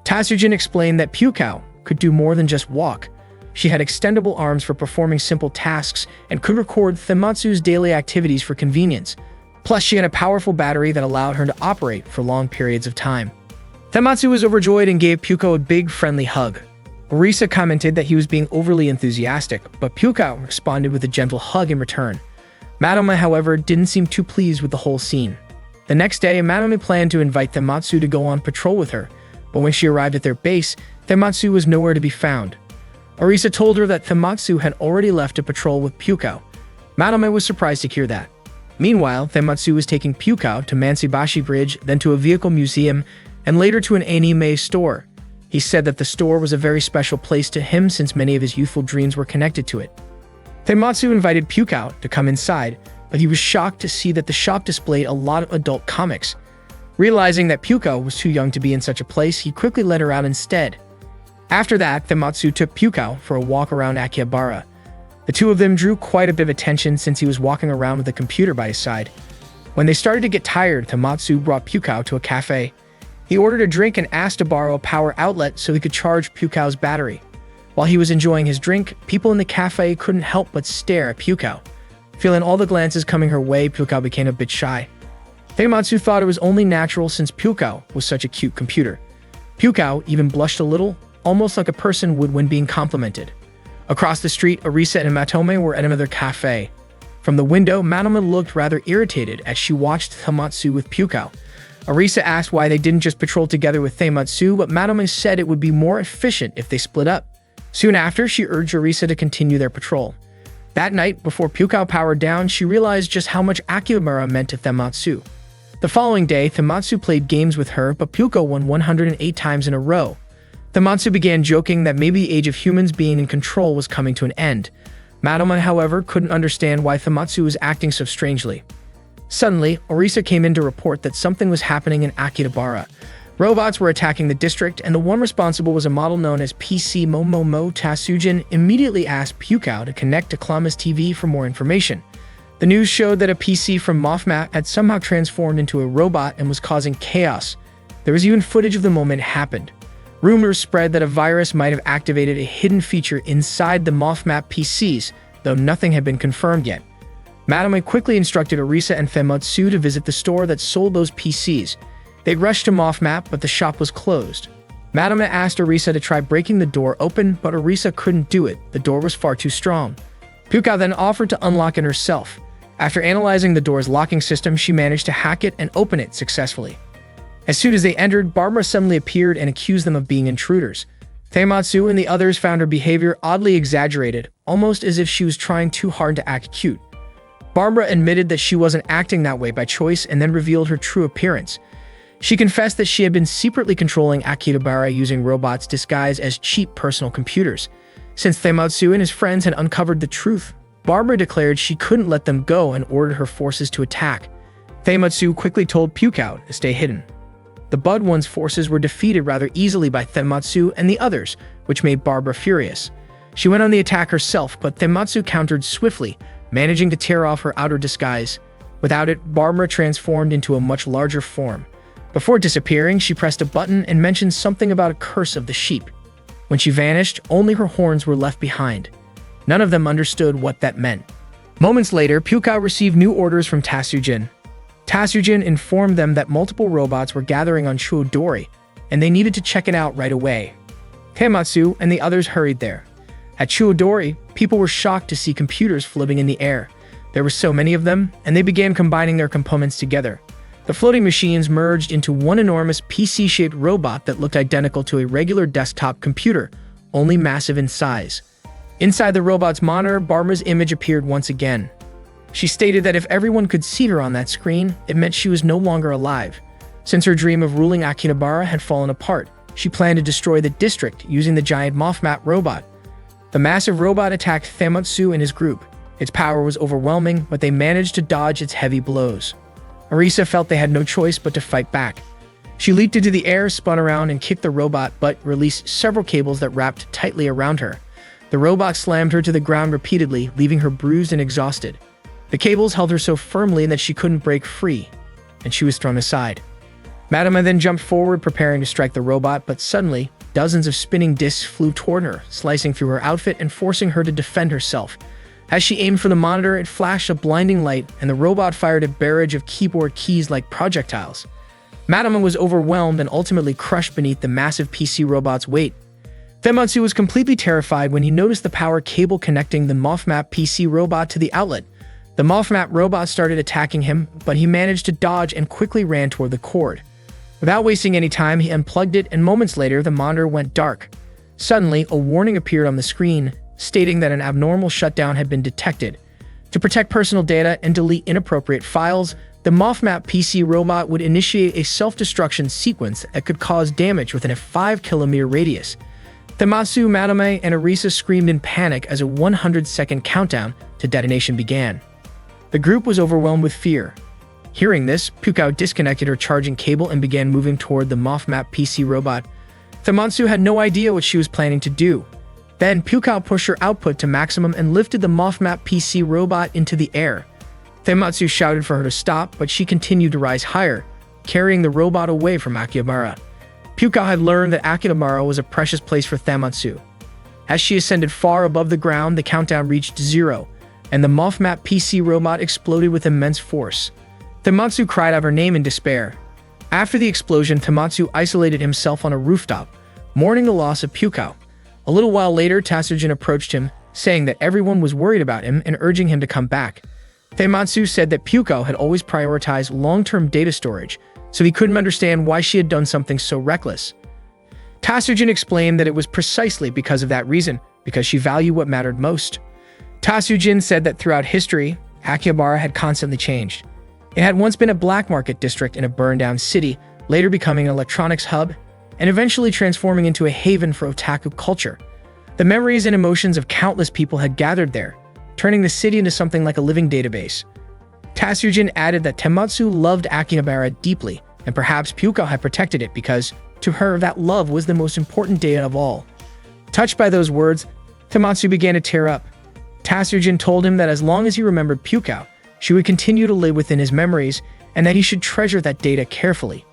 Speaker 1: Tasujin explained that Pyukao could do more than just walk. She had extendable arms for performing simple tasks and could record Thematsu's daily activities for convenience. Plus, she had a powerful battery that allowed her to operate for long periods of time. Thematsu was overjoyed and gave Pyukao a big, friendly hug. Orisa commented that he was being overly enthusiastic, but Pyukao responded with a gentle hug in return. Madame, however, didn't seem too pleased with the whole scene. The next day, Madame planned to invite Thematsu to go on patrol with her, but when she arrived at their base, Thematsu was nowhere to be found. Orisa told her that Thematsu had already left to patrol with Pyukao. Madame was surprised to hear that. Meanwhile, Thematsu was taking Pyukao to Mansubashi Bridge, then to a vehicle museum, and later to an anime store. He said that the store was a very special place to him since many of his youthful dreams were connected to it. Thematsu invited Pyukao to come inside, but he was shocked to see that the shop displayed a lot of adult comics. Realizing that Pyukao was too young to be in such a place, he quickly let her out instead. After that, Thematsu took Pyukao for a walk around Akihabara. The two of them drew quite a bit of attention since he was walking around with a computer by his side. When they started to get tired, Thematsu brought Pyukao to a cafe. He ordered a drink and asked to borrow a power outlet so he could charge Pyukao's battery. While he was enjoying his drink, people in the cafe couldn't help but stare at Pyukao. Feeling all the glances coming her way, Pyukao became a bit shy. Thematsu thought it was only natural since Pyukao was such a cute computer. Pyukao even blushed a little, almost like a person would when being complimented. Across the street, Orisa and Matome were at another cafe. From the window, Matome looked rather irritated as she watched Thematsu with Pyukao. Orisa asked why they didn't just patrol together with Thematsu, but Matome said it would be more efficient if they split up. Soon after, she urged Orisa to continue their patrol. That night, before Pyukao powered down, she realized just how much Akihabara meant to Thematsu. The following day, Thematsu played games with her, but Pyukao won 108 times in a row. Thematsu began joking that maybe the age of humans being in control was coming to an end. Matome, however, couldn't understand why Thematsu was acting so strangely. Suddenly, Orisa came in to report that something was happening in Akihabara. Robots were attacking the district, and the one responsible was a model known as PC Momomo. Tasujin immediately asked Pyukao to connect to Klama's TV for more information. The news showed that a PC from Mothmat had somehow transformed into a robot and was causing chaos. There was even footage of the moment it happened. Rumors spread that a virus might have activated a hidden feature inside the Mothmat PCs, though nothing had been confirmed yet. Matome quickly instructed Orisa and Thematsu to visit the store that sold those PCs. They rushed to Mothmat, but the shop was closed. Matome asked Orisa to try breaking the door open, but Orisa couldn't do it. The door was far too strong. Pyukao then offered to unlock it herself. After analyzing the door's locking system, she managed to hack it and open it successfully. As soon as they entered, Barbara suddenly appeared and accused them of being intruders. Thematsu and the others found her behavior oddly exaggerated, almost as if she was trying too hard to act cute. Barbara admitted that she wasn't acting that way by choice and then revealed her true appearance. She confessed that she had been secretly controlling Akihabara using robots disguised as cheap personal computers. Since Thematsu and his friends had uncovered the truth, Barbara declared she couldn't let them go and ordered her forces to attack. Thematsu quickly told Pyukao to stay hidden. The Bud One's forces were defeated rather easily by Thematsu and the others, which made Barbara furious. She went on the attack herself, but Thematsu countered swiftly, managing to tear off her outer disguise. Without it, Barbara transformed into a much larger form. Before disappearing, she pressed a button and mentioned something about a curse of the sheep. When she vanished, only her horns were left behind. None of them understood what that meant. Moments later, Pyukao received new orders from Tasujin. Tasujin informed them that multiple robots were gathering on Chuodori, and they needed to check it out right away. Thematsu and the others hurried there. At Chuodori, people were shocked to see computers floating in the air. There were so many of them, and they began combining their components together. The floating machines merged into one enormous PC-shaped robot that looked identical to a regular desktop computer, only massive in size. Inside the robot's monitor, Barbara's image appeared once again. She stated that if everyone could see her on that screen, it meant she was no longer alive. Since her dream of ruling Akihabara had fallen apart, she planned to destroy the district using the giant Mothmat robot. The massive robot attacked Thematsu and his group. Its power was overwhelming, but they managed to dodge its heavy blows. Orisa felt they had no choice but to fight back. She leaped into the air, spun around, and kicked the robot, but released several cables that wrapped tightly around her. The robot slammed her to the ground repeatedly, leaving her bruised and exhausted. The cables held her so firmly that she couldn't break free, and she was thrown aside. Madama then jumped forward, preparing to strike the robot, but suddenly, dozens of spinning discs flew toward her, slicing through her outfit and forcing her to defend herself. As she aimed for the monitor, it flashed a blinding light, and the robot fired a barrage of keyboard keys like projectiles. Madama was overwhelmed and ultimately crushed beneath the massive PC robot's weight. Tematsu was completely terrified when he noticed the power cable connecting the MOFMAP PC robot to the outlet. The MOFMAP robot started attacking him, but he managed to dodge and quickly ran toward the cord. Without wasting any time, he unplugged it, and moments later, the monitor went dark. Suddenly, a warning appeared on the screen, stating that an abnormal shutdown had been detected. To protect personal data and delete inappropriate files, the MOFMAP PC robot would initiate a self-destruction sequence that could cause damage within a 5-kilometer radius. Tematsu, Madame, and Arisa screamed in panic as a 100-second countdown to detonation began. The group was overwhelmed with fear. Hearing this, Pukao disconnected her charging cable and began moving toward the MOFMAP PC robot. Tematsu had no idea what she was planning to do. Then, Pukao pushed her output to maximum and lifted the MOFMAP PC robot into the air. Tematsu shouted for her to stop, but she continued to rise higher, carrying the robot away from Akihabara. Pukao had learned that Akihabara was a precious place for Tematsu. As she ascended far above the ground, the countdown reached 0, and the MOFMAP PC robot exploded with immense force. Tematsu cried out her name in despair. After the explosion, Tematsu isolated himself on a rooftop, mourning the loss of Pukao. A little while later, Tatsujin approached him, saying that everyone was worried about him and urging him to come back. Tematsu said that Pukao had always prioritized long-term data storage, so he couldn't understand why she had done something so reckless. Tatsujin explained that it was precisely because of that reason, because she valued what mattered most. Tatsujin said that throughout history, Akihabara had constantly changed. It had once been a black market district in a burned-down city, later becoming an electronics hub, and eventually transforming into a haven for otaku culture. The memories and emotions of countless people had gathered there, turning the city into something like a living database. Tatsujin added that Tematsu loved Akihabara deeply, and perhaps Pukao had protected it because, to her, that love was the most important data of all. Touched by those words, Tematsu began to tear up. Tatsujin told him that as long as he remembered Pukao, she would continue to live within his memories, and that he should treasure that data carefully.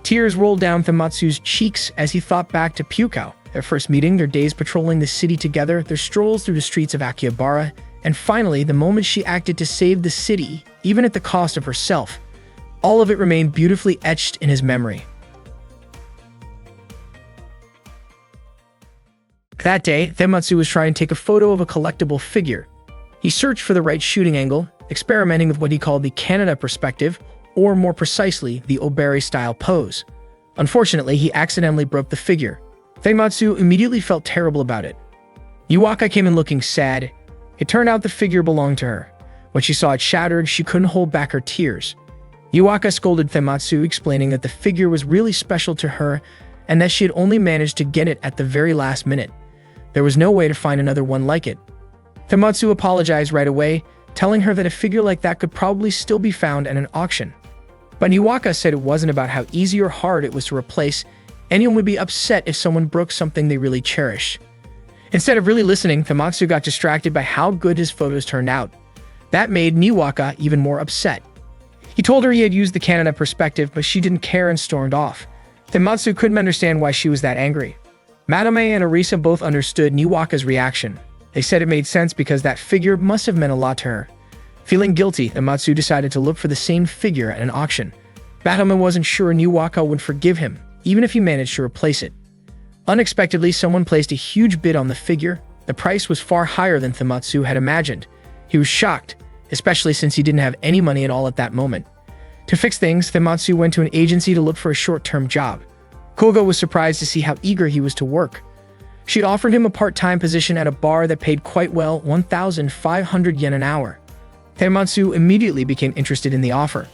Speaker 1: Tears rolled down Tematsu's cheeks as he thought back to Pukao, their first meeting, their days patrolling the city together, their strolls through the streets of Akihabara, and finally, the moment she acted to save the city, even at the cost of herself. All of it remained beautifully etched in his memory. That day, Tematsu was trying to take a photo of a collectible figure. He searched for the right shooting angle, experimenting with what he called the Canada perspective, or more precisely, the Oberi-style pose. Unfortunately, he accidentally broke the figure. Tematsu immediately felt terrible about it. Yuaka came in looking sad. It turned out the figure belonged to her. When she saw it shattered, she couldn't hold back her tears. Yuaka scolded Tematsu, explaining that the figure was really special to her and that she had only managed to get it at the very last minute. There was no way to find another one like it. Tematsu apologized right away, telling her that a figure like that could probably still be found at an auction. But Yuaka said it wasn't about how easy or hard it was to replace. Anyone would be upset if someone broke something they really cherished. Instead of really listening, Tematsu got distracted by how good his photos turned out. That made Yuaka even more upset. He told her he had used the Canada perspective, but she didn't care and stormed off. Tematsu couldn't understand why she was that angry. Madame and Arisa both understood Yuaka's reaction. They said it made sense because that figure must have meant a lot to her. Feeling guilty, Tematsu decided to look for the same figure at an auction. Madame wasn't sure Yuaka would forgive him, even if he managed to replace it. Unexpectedly, someone placed a huge bid on the figure. The price was far higher than Tematsu had imagined. He was shocked, especially since he didn't have any money at all at that moment. To fix things, Tematsu went to an agency to look for a short-term job. Koga was surprised to see how eager he was to work. She'd offered him a part-time position at a bar that paid quite well, 1,500 yen an hour. Tematsu immediately became interested in the offer.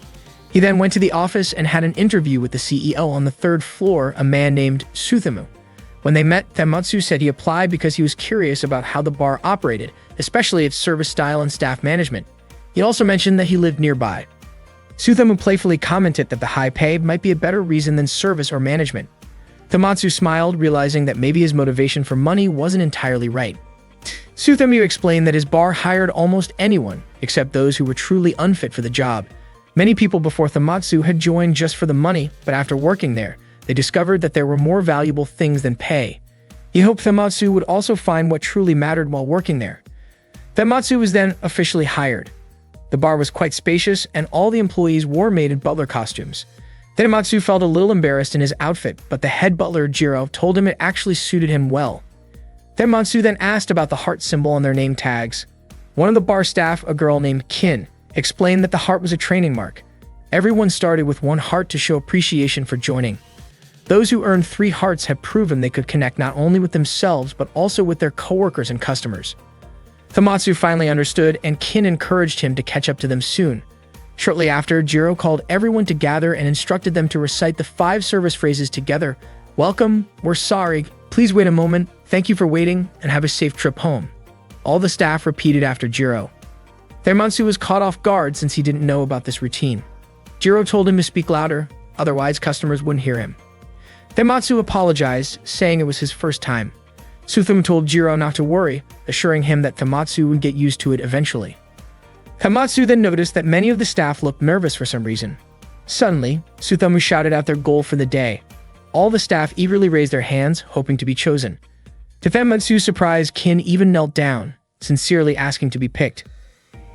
Speaker 1: He then went to the office and had an interview with the CEO on the third floor, a man named Suthamu. When they met, Tematsu said he applied because he was curious about how the bar operated, especially its service style and staff management. He also mentioned that he lived nearby. Suthamu playfully commented that the high pay might be a better reason than service or management. Tematsu smiled, realizing that maybe his motivation for money wasn't entirely right. Suthamu explained that his bar hired almost anyone, except those who were truly unfit for the job. Many people before Thamatsu had joined just for the money, but after working there, they discovered that there were more valuable things than pay. He hoped Thamatsu would also find what truly mattered while working there. Thamatsu was then officially hired. The bar was quite spacious, and all the employees wore maid and butler costumes. Thamatsu felt a little embarrassed in his outfit, but the head butler, Jiro, told him it actually suited him well. Thamatsu then asked about the heart symbol on their name tags. One of the bar staff, a girl named Kin, explained that the heart was a training mark. Everyone started with 1 heart to show appreciation for joining. Those who earned 3 hearts have proven they could connect not only with themselves but also with their coworkers and customers. Thamatsu finally understood, and Kin encouraged him to catch up to them soon. Shortly after, Jiro called everyone to gather and instructed them to recite the 5 service phrases together. Welcome, we're sorry, please wait a moment, thank you for waiting, and have a safe trip home. All the staff repeated after Jiro. Thamatsu was caught off guard since he didn't know about this routine. Jiro told him to speak louder, otherwise customers wouldn't hear him. Thamatsu apologized, saying it was his first time. Sutham told Jiro not to worry, assuring him that Thamatsu would get used to it eventually. Thamatsu then noticed that many of the staff looked nervous for some reason. Suddenly, Suthamu shouted out their goal for the day. All the staff eagerly raised their hands, hoping to be chosen. To Thamatsu's surprise, Kin even knelt down, sincerely asking to be picked.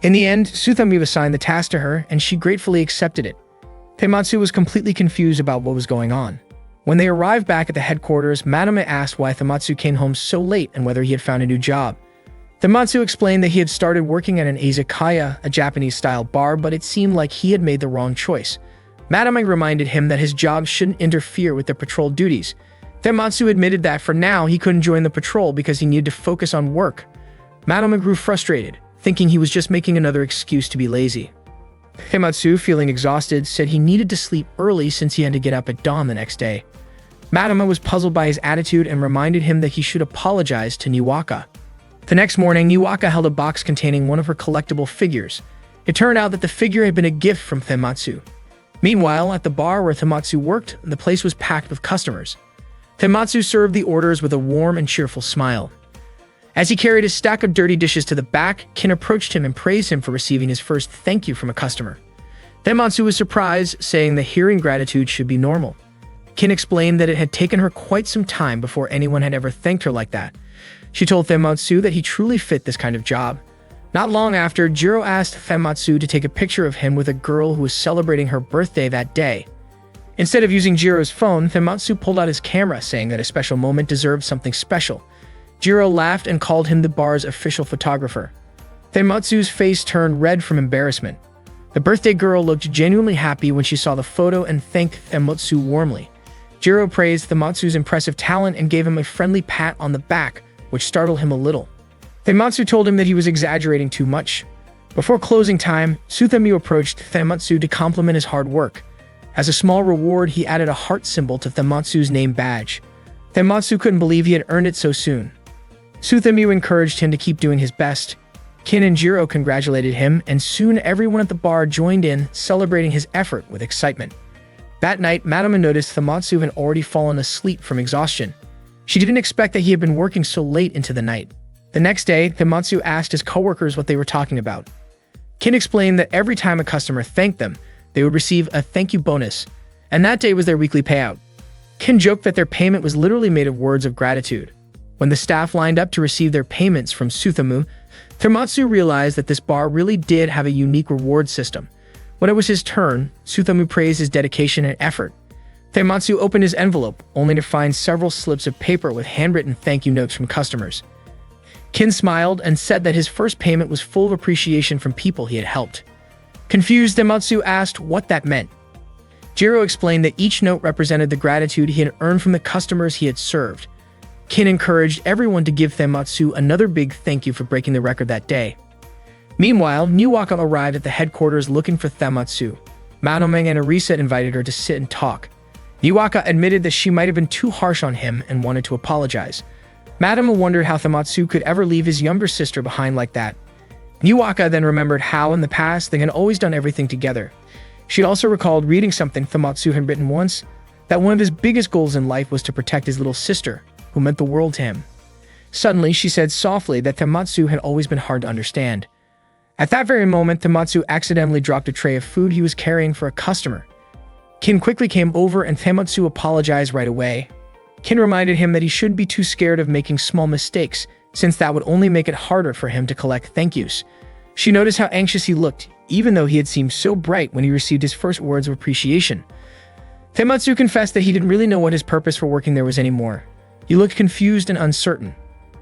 Speaker 1: In the end, Suthamu assigned the task to her, and she gratefully accepted it. Thamatsu was completely confused about what was going on. When they arrived back at the headquarters, Madame asked why Thamatsu came home so late and whether he had found a new job. Thamatsu explained that he had started working at an izakaya, a Japanese-style bar, but it seemed like he had made the wrong choice. Madame reminded him that his job shouldn't interfere with their patrol duties. Thamatsu admitted that for now he couldn't join the patrol because he needed to focus on work. Madame grew frustrated, thinking he was just making another excuse to be lazy. Thamatsu, feeling exhausted, said he needed to sleep early since he had to get up at dawn the next day. Madame was puzzled by his attitude and reminded him that he should apologize to Niwaka. The next morning, Niwaka held a box containing one of her collectible figures. It turned out that the figure had been a gift from Thamatsu. Meanwhile, at the bar where Thamatsu worked, the place was packed with customers. Thamatsu served the orders with a warm and cheerful smile. As he carried his stack of dirty dishes to the back, Kin approached him and praised him for receiving his first thank you from a customer. Thamatsu was surprised, saying that hearing gratitude should be normal. Kin explained that it had taken her quite some time before anyone had ever thanked her like that. She told Thamatsu that he truly fit this kind of job. Not long after, Jiro asked Thamatsu to take a picture of him with a girl who was celebrating her birthday that day. Instead of using Jiro's phone, Thamatsu pulled out his camera, saying that a special moment deserved something special. Jiro laughed and called him the bar's official photographer. Thamatsu's face turned red from embarrassment. The birthday girl looked genuinely happy when she saw the photo and thanked Thamatsu warmly. Jiro praised Thamatsu's impressive talent and gave him a friendly pat on the back, which startled him a little. Thamatsu told him that he was exaggerating too much. Before closing time, Suthamu approached Thamatsu to compliment his hard work. As a small reward, he added a heart symbol to Thamatsu's name badge. Thamatsu couldn't believe he had earned it so soon. Suthamu encouraged him to keep doing his best. Kin and Jiro congratulated him, and soon everyone at the bar joined in, celebrating his effort with excitement. That night, Madame noticed Thamatsu had already fallen asleep from exhaustion. She didn't expect that he had been working so late into the night. The next day, Thamatsu asked his coworkers what they were talking about. Kin explained that every time a customer thanked them, they would receive a thank you bonus, and that day was their weekly payout. Kin joked that their payment was literally made of words of gratitude. When the staff lined up to receive their payments from Suthamu, Thamatsu realized that this bar really did have a unique reward system. When it was his turn, Suthamu praised his dedication and effort. Thamatsu opened his envelope, only to find several slips of paper with handwritten thank you notes from customers. Kin smiled and said that his first payment was full of appreciation from people he had helped. Confused, Thamatsu asked what that meant. Jiro explained that each note represented the gratitude he had earned from the customers he had served. Kin encouraged everyone to give Thamatsu another big thank you for breaking the record that day. Meanwhile, Niwaka arrived at the headquarters looking for Thamatsu. Manomeng and Arisa invited her to sit and talk. Niwaka admitted that she might have been too harsh on him and wanted to apologize. Madame wondered how Thamatsu could ever leave his younger sister behind like that. Niwaka then remembered how in the past they had always done everything together. She also recalled reading something Thamatsu had written once, that one of his biggest goals in life was to protect his little sister, who meant the world to him. Suddenly, she said softly that Thamatsu had always been hard to understand. At that very moment, Tematsu accidentally dropped a tray of food he was carrying for a customer. Kin quickly came over and Tematsu apologized right away. Kin reminded him that he shouldn't be too scared of making small mistakes, since that would only make it harder for him to collect thank yous. She noticed how anxious he looked, even though he had seemed so bright when he received his first words of appreciation. Tematsu confessed that he didn't really know what his purpose for working there was anymore. He looked confused and uncertain.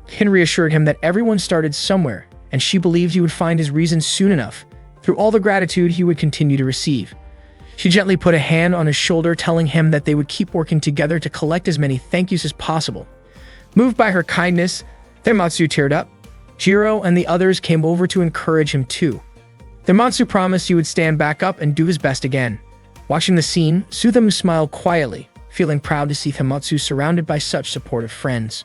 Speaker 1: Kin reassured him that everyone started somewhere, and she believed he would find his reason soon enough, through all the gratitude he would continue to receive. She gently put a hand on his shoulder, telling him that they would keep working together to collect as many thank yous as possible. Moved by her kindness, Tematsu teared up. Jiro and the others came over to encourage him too. Tematsu promised he would stand back up and do his best again. Watching the scene, Suthamu smiled quietly, feeling proud to see Tematsu surrounded by such supportive friends.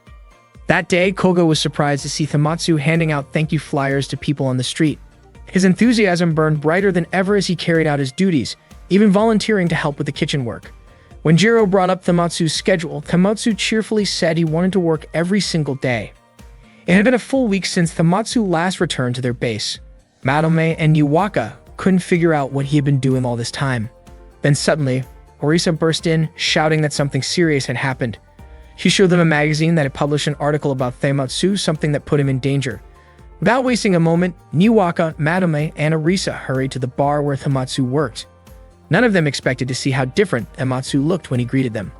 Speaker 1: That day, Koga was surprised to see Tematsu handing out thank you flyers to people on the street. His enthusiasm burned brighter than ever as he carried out his duties, even volunteering to help with the kitchen work. When Jiro brought up Tematsu's schedule, Tematsu cheerfully said he wanted to work every single day. It had been a full week since Tematsu last returned to their base. Madome and Niwaka couldn't figure out what he had been doing all this time. Then suddenly, Orisa burst in, shouting that something serious had happened. She showed them a magazine that had published an article about Tematsu, something that put him in danger. Without wasting a moment, Niwaka, Madome, and Orisa hurried to the bar where Tematsu worked. None of them expected to see how different Tematsu looked when he greeted them.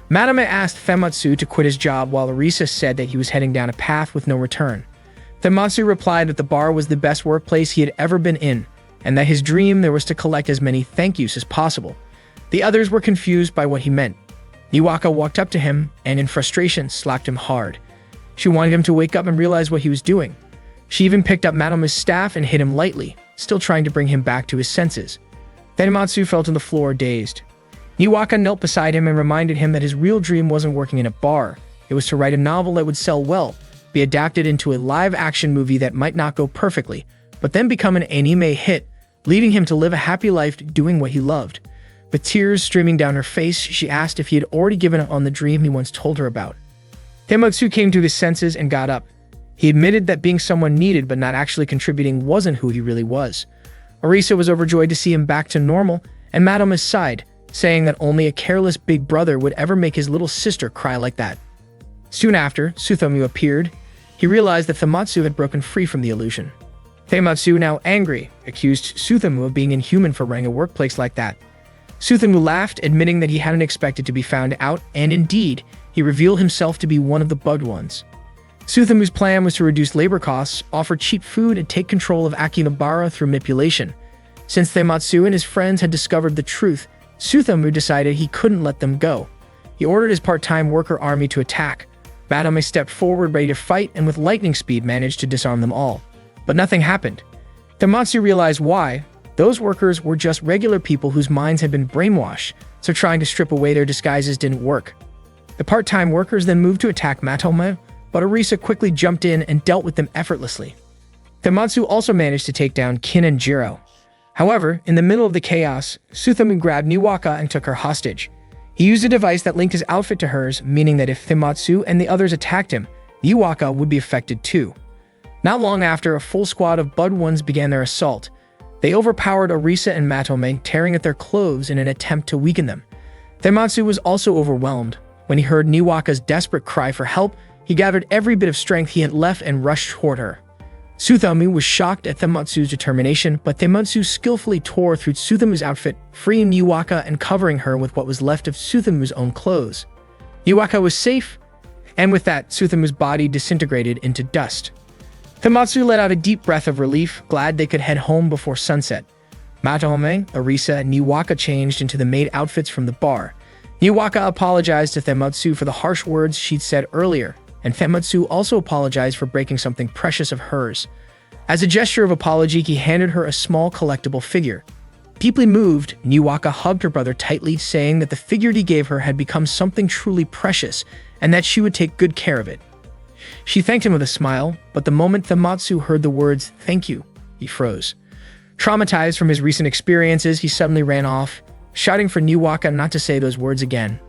Speaker 1: Madame asked Tematsu to quit his job while Orisa said that he was heading down a path with no return. Tematsu replied that the bar was the best workplace he had ever been in, and that his dream there was to collect as many thank yous as possible. The others were confused by what he meant. Niwaka walked up to him and in frustration slapped him hard. She wanted him to wake up and realize what he was doing. She even picked up Madame's staff and hit him lightly, still trying to bring him back to his senses. Tematsu fell to the floor dazed. Niwaka knelt beside him and reminded him that his real dream wasn't working in a bar. It was to write a novel that would sell well, be adapted into a live-action movie that might not go perfectly, but then become an anime hit, leading him to live a happy life doing what he loved. With tears streaming down her face, she asked if he had already given up on the dream he once told her about. Tematsu came to his senses and got up. He admitted that being someone needed but not actually contributing wasn't who he really was. Orisa was overjoyed to see him back to normal, and Madame sighed, saying that only a careless big brother would ever make his little sister cry like that. Soon after, Suthamu appeared. He realized that Tematsu had broken free from the illusion. Tematsu, now angry, accused Suthamu of being inhuman for running a workplace like that. Suthamu laughed, admitting that he hadn't expected to be found out, and indeed, he revealed himself to be one of the bugged ones. Suthamu's plan was to reduce labor costs, offer cheap food, and take control of Akihabara through manipulation. Since Tematsu and his friends had discovered the truth, Suthamu decided he couldn't let them go. He ordered his part-time worker army to attack. Madame stepped forward ready to fight and with lightning speed managed to disarm them all. But nothing happened. Tematsu realized why. Those workers were just regular people whose minds had been brainwashed, so trying to strip away their disguises didn't work. The part-time workers then moved to attack Matome, but Orisa quickly jumped in and dealt with them effortlessly. Tematsu also managed to take down Kin and Jiro. However, in the middle of the chaos, Suthamu grabbed Niwaka and took her hostage. He used a device that linked his outfit to hers, meaning that if Tematsu and the others attacked him, Niwaka would be affected too. Not long after, a full squad of Bud Ones began their assault. They overpowered Orisa and Matome, tearing at their clothes in an attempt to weaken them. Tematsu was also overwhelmed. When he heard Niwaka's desperate cry for help, he gathered every bit of strength he had left and rushed toward her. Suthamu was shocked at Tematsu's determination, but Tematsu skillfully tore through Suthamu's outfit, freeing Niwaka and covering her with what was left of Suthamu's own clothes. Niwaka was safe, and with that, Suthamu's body disintegrated into dust. Tematsu let out a deep breath of relief, glad they could head home before sunset. Matome, Orisa, and Niwaka changed into the maid outfits from the bar. Niwaka apologized to Tematsu for the harsh words she'd said earlier, and Tematsu also apologized for breaking something precious of hers. As a gesture of apology, he handed her a small collectible figure. Deeply moved, Niwaka hugged her brother tightly, saying that the figure he gave her had become something truly precious, and that she would take good care of it. She thanked him with a smile, but the moment Tematsu heard the words, "Thank you," he froze. Traumatized from his recent experiences, he suddenly ran off, shouting for Niwaka not to say those words again.